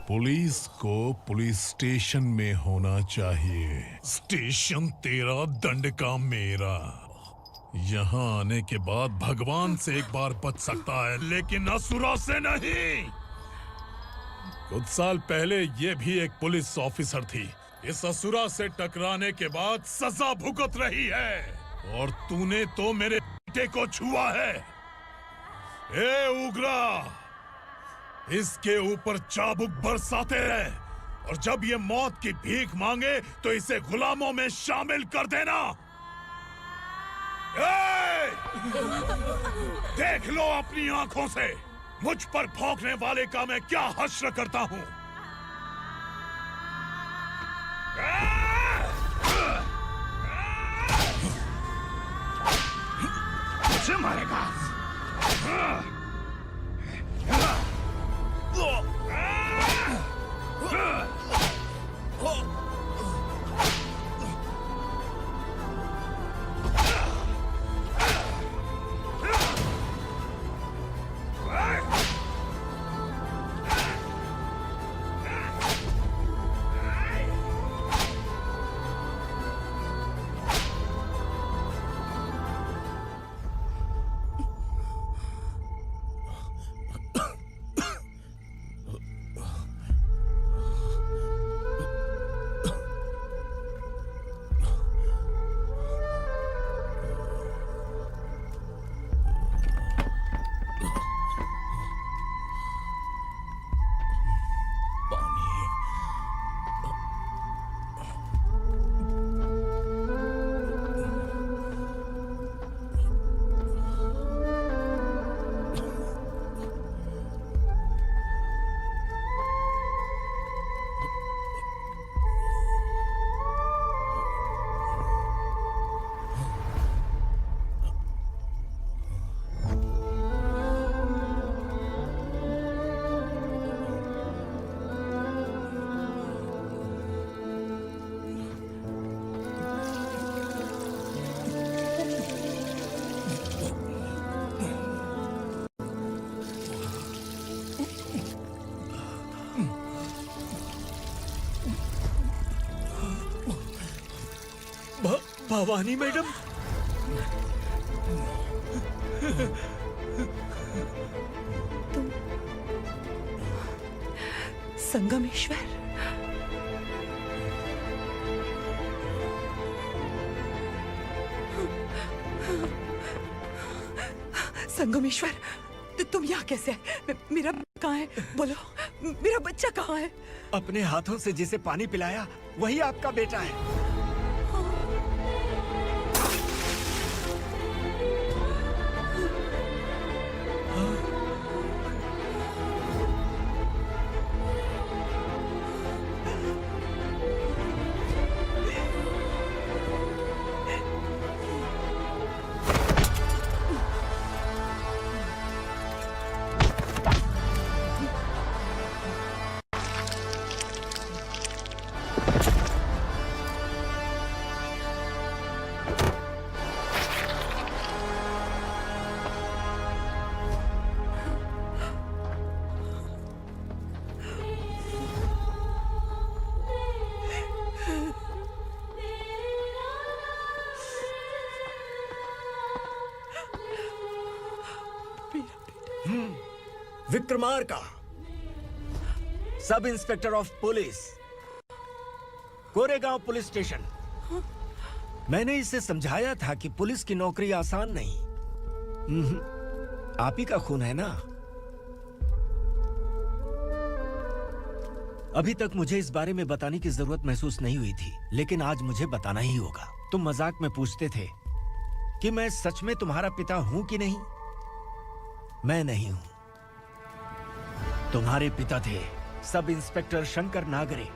पुलिस को पुलिस स्टेशन में होना चाहिए। स्टेशन तेरा, दंड का मेरा। यहाँ आने के बाद भगवान से एक बार बच सकता है, लेकिन असुरा से नहीं। कुछ साल पहले ये भी एक पुलिस ऑफिसर थी। इस असुरा से टकराने के बाद सजा भुगत रही है, और तूने तो मेरे बेटे को छुआ है। ए उग्रा, इसके ऊपर चाबुक बरसाते रहे, और जब ये मौत की भीख मांगे तो इसे गुलामों में शामिल कर देना। ए! देख लो अपनी आंखों से मुझ पर भौंकने वाले का मैं क्या हश्र करता हूँ। मुझे मारेगा। भवानी मैडम, तुम संगमेश्वर, संगमेश्वर, तुम यहाँ कैसे आए? मेरा कहाँ है? बोलो, मेरा बच्चा कहाँ है? अपने हाथों से जिसे पानी पिलाया वही आपका बेटा है। Vikramarka, sub inspector of police, Koregaon police station. मैंने इसे समझाया था कि पुलिस की नौकरी आसान नहीं। आप ही का खून है ना। अभी तक मुझे इस बारे में बताने की जरूरत महसूस नहीं हुई थी, लेकिन आज मुझे बताना ही होगा। तुम मजाक में पूछते थे कि मैं सच में तुम्हारा पिता हूं कि नहीं। मैं नहीं हूं। तुम्हारे पिता थे सब इंस्पेक्टर शंकर नागरे,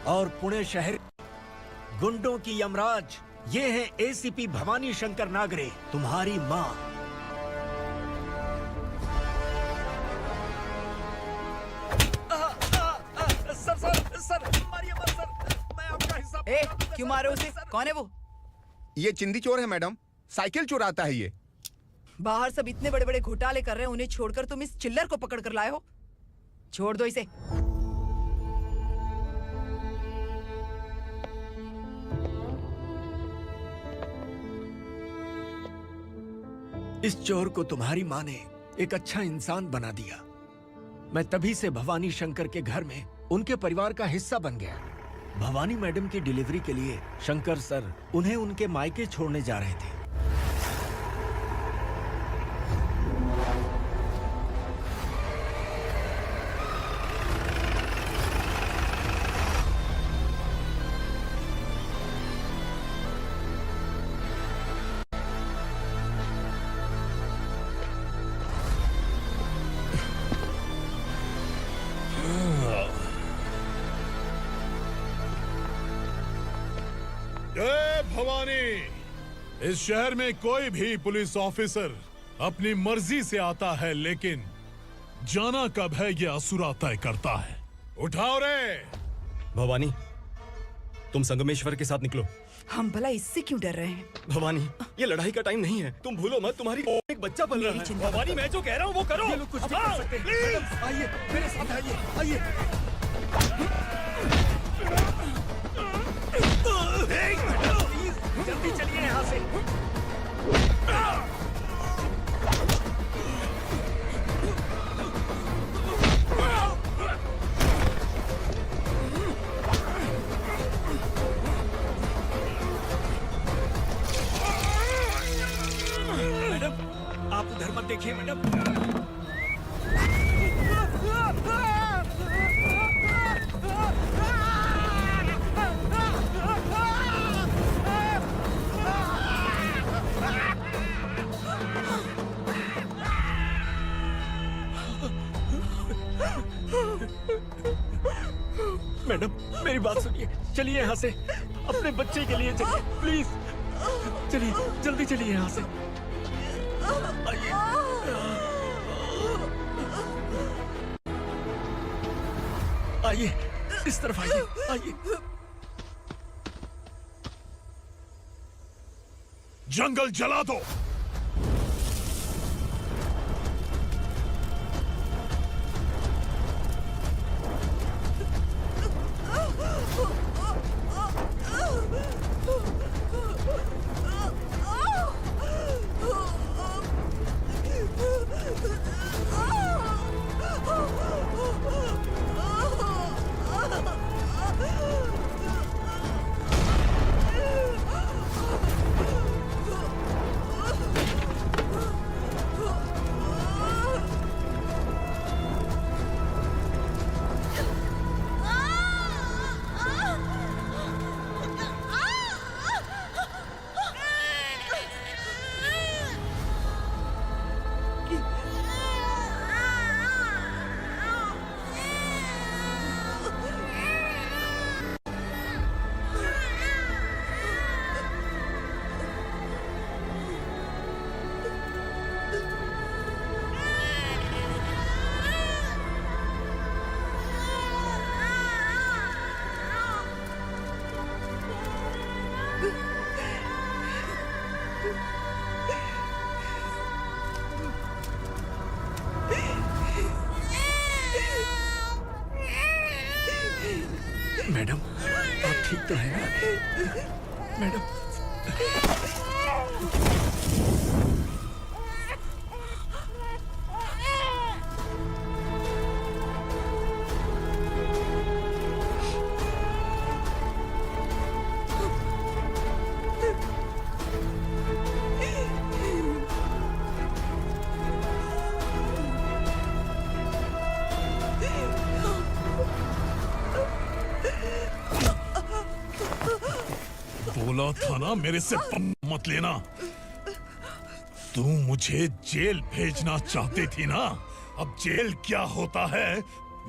और पुणे शहर गुंडों की यमराज ये हैं एसीपी भवानी शंकर नागरे, तुम्हारी मां। सर, मारिए मत सर, मैं आपका हिस्सा। क्यों मारे उसे? कौन है वो? ये चिंदी चोर है मैडम, साइकिल चुराता है ये। बाहर सब इतने बड़े बड़े घोटाले कर रहे हैं, उन्हें छोड़कर तुम इस चिल्लर को पकड़ कर लाए हो। छोड़ दो इसे। इस चोर को तुम्हारी माँ ने एक अच्छा इंसान बना दिया। मैं तभी से भवानी शंकर के घर में उनके परिवार का हिस्सा बन गया। भवानी मैडम की डिलीवरी के लिए शंकर सर उन्हें उनके मायके छोड़ने जा रहे थे। भवानी, इस शहर में कोई भी पुलिस ऑफिसर अपनी मर्जी से आता है, लेकिन जाना कब है ये असुरा तय करता है। उठाओ रे। भवानी, तुम संगमेश्वर के साथ निकलो। हम भला इससे क्यों डर रहे हैं? भवानी, ये लड़ाई का टाइम नहीं है। तुम भूलो मत, तुम्हारी एक बच्चा पल रहा है। भवानी, मैं जो कह रहा हूँ वो करो। ये लोग कुछ नहीं कर सकते। मैडम, आइए मेरे साथ आइए, आइए। जल्दी चलिए यहाँ से। मैडम, आप उधर मत देखिए मैडम। मैडम, मेरी बात सुनिए, चलिए यहाँ से। अपने बच्चे के लिए चलिए, प्लीज। चलिए, जल्दी चलिए यहाँ से। आइए, इस तरफ आइए, आइए। जंगल जला दो। मैडम, आप ठीक तो हैं? मैडम, बोला था ना मेरे से मत लेना। तू मुझे जेल भेजना चाहती थी ना, अब जेल क्या होता है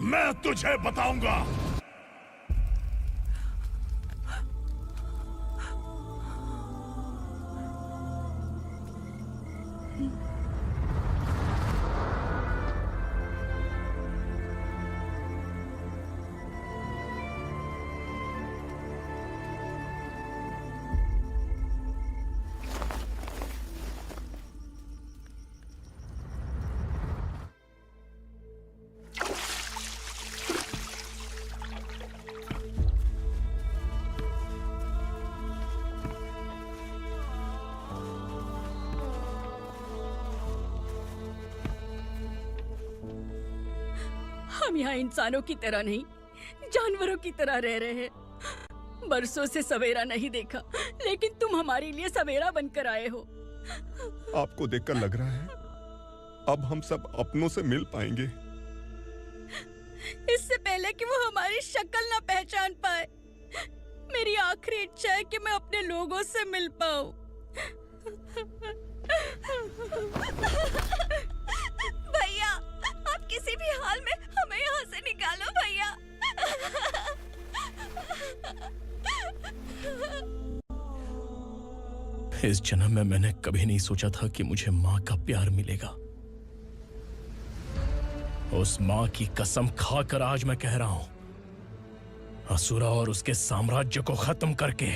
मैं तुझे बताऊंगा। हम यहाँ इंसानों की तरह नहीं, जानवरों की तरह रह रहे हैं। बरसों से सवेरा नहीं देखा, लेकिन तुम हमारे लिए सवेरा बनकर आए हो। आपको देखकर लग रहा है अब हम सब अपनों से मिल पाएंगे। इससे पहले कि वो हमारी शक्ल ना पहचान पाए, मेरी आखिरी इच्छा है कि मैं अपने लोगों से मिल पाऊं। भैया, आप किसी भी हाल में हमें यहाँ से निकालो भैया। इस जन्म में मैंने कभी नहीं सोचा था कि मुझे माँ का प्यार मिलेगा। उस माँ की कसम खाकर आज मैं कह रहा हूं, असुरा और उसके साम्राज्य को खत्म करके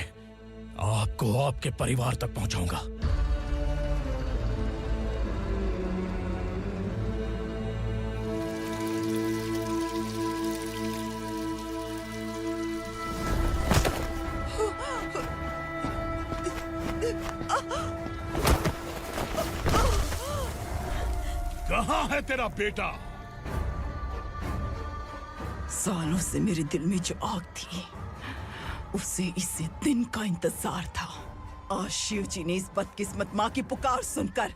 आपको आपके परिवार तक पहुंचाऊंगा। कहाँ है तेरा बेटा? सालों से मेरे दिल में जो आग थी, उसे इस दिन का इंतजार था। आज शिव जी ने इस बदकिस्मत माँ की पुकार सुनकर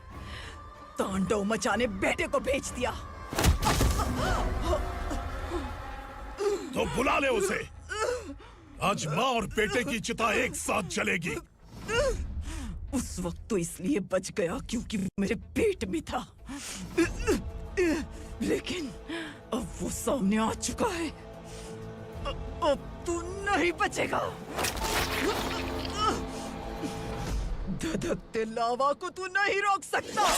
तांडव मचाने बेटे को भेज दिया। तो बुला ले उसे। आज माँ और बेटे की चिता एक साथ जलेगी। उस वक्त तो इसलिए बच गया क्योंकि वो मेरे पेट में था, लेकिन अब वो सामने आ चुका है। अब तू नहीं बचेगा। धधकते लावा को तू नहीं रोक सकता।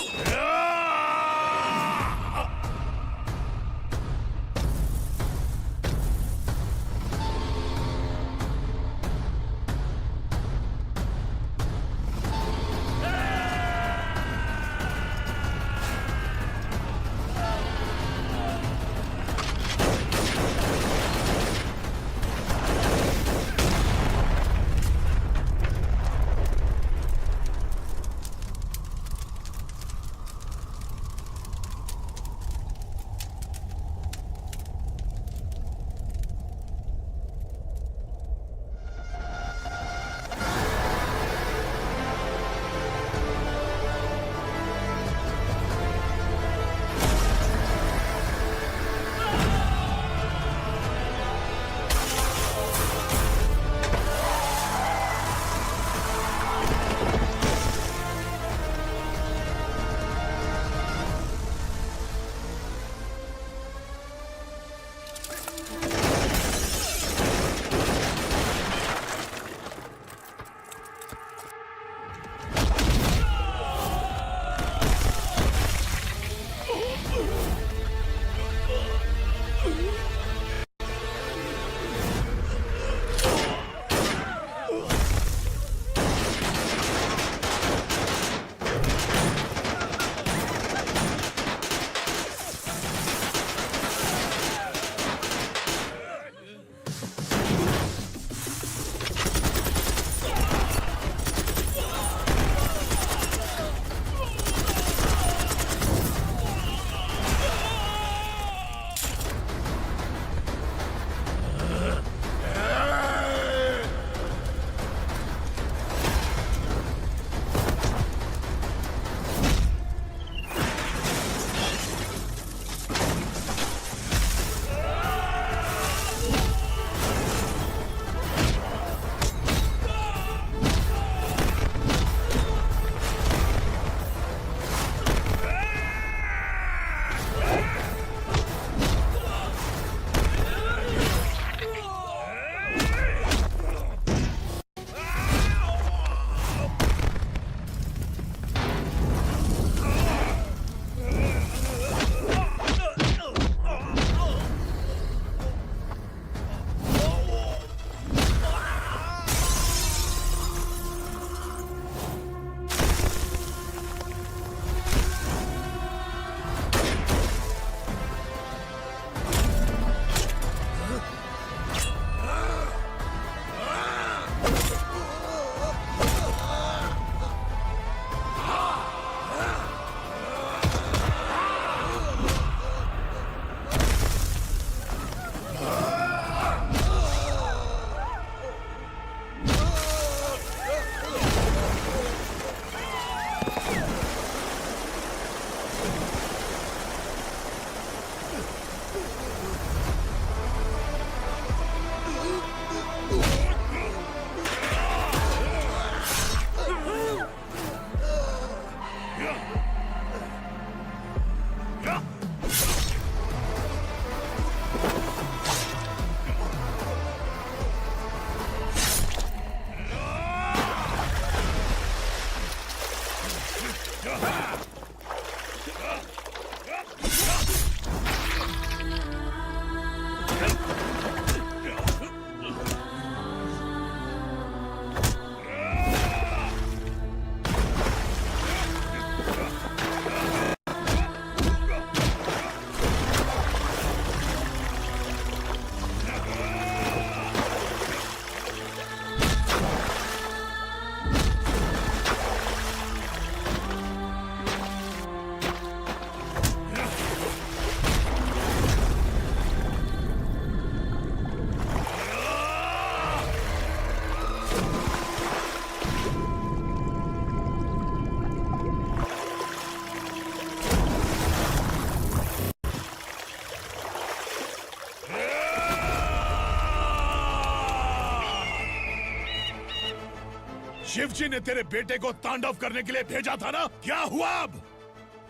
शिवजी ने तेरे बेटे को तांडव करने के लिए भेजा था ना, क्या हुआ अब?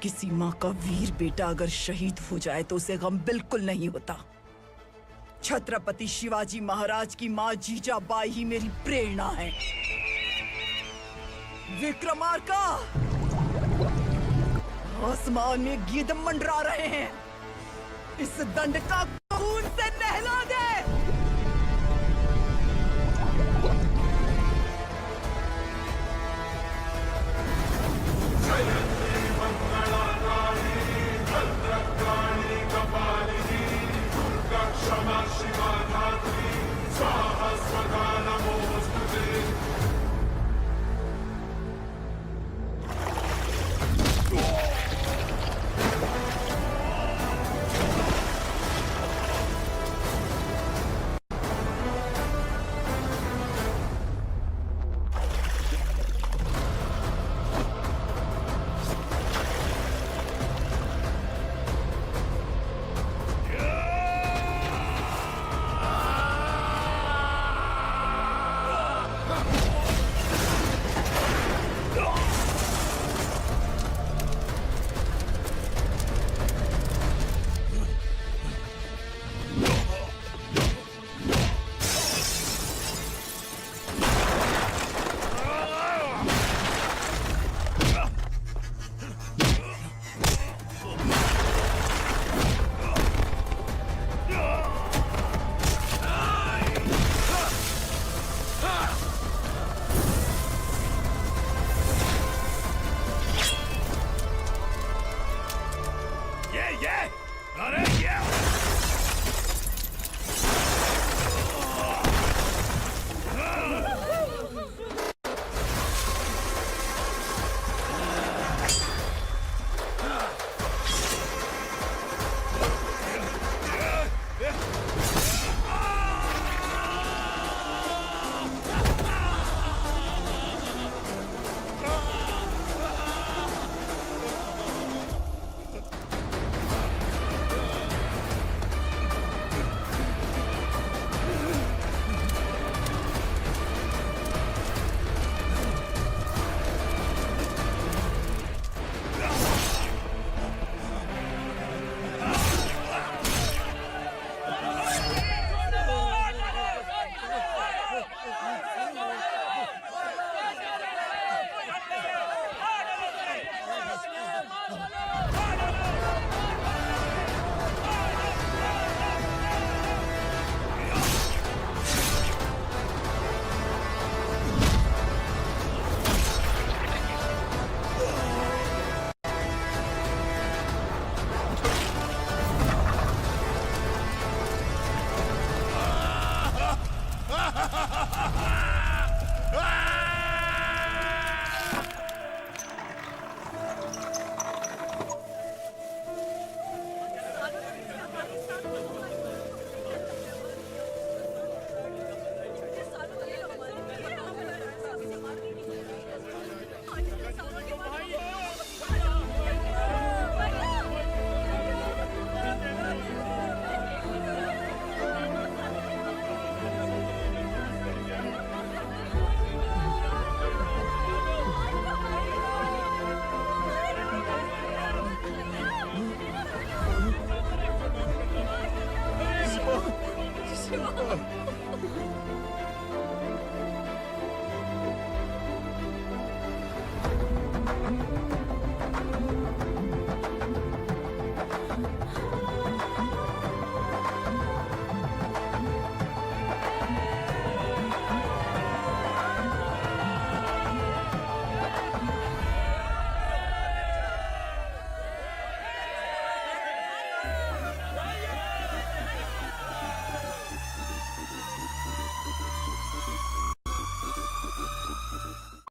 किसी माँ का वीर बेटा अगर शहीद हो जाए तो उसे गम बिल्कुल नहीं होता। छत्रपति शिवाजी महाराज की माँ जीजाबाई ही मेरी प्रेरणा है। विक्रमार्का, आसमान में गीत मंडरा रहे हैं। इस दंड का खून से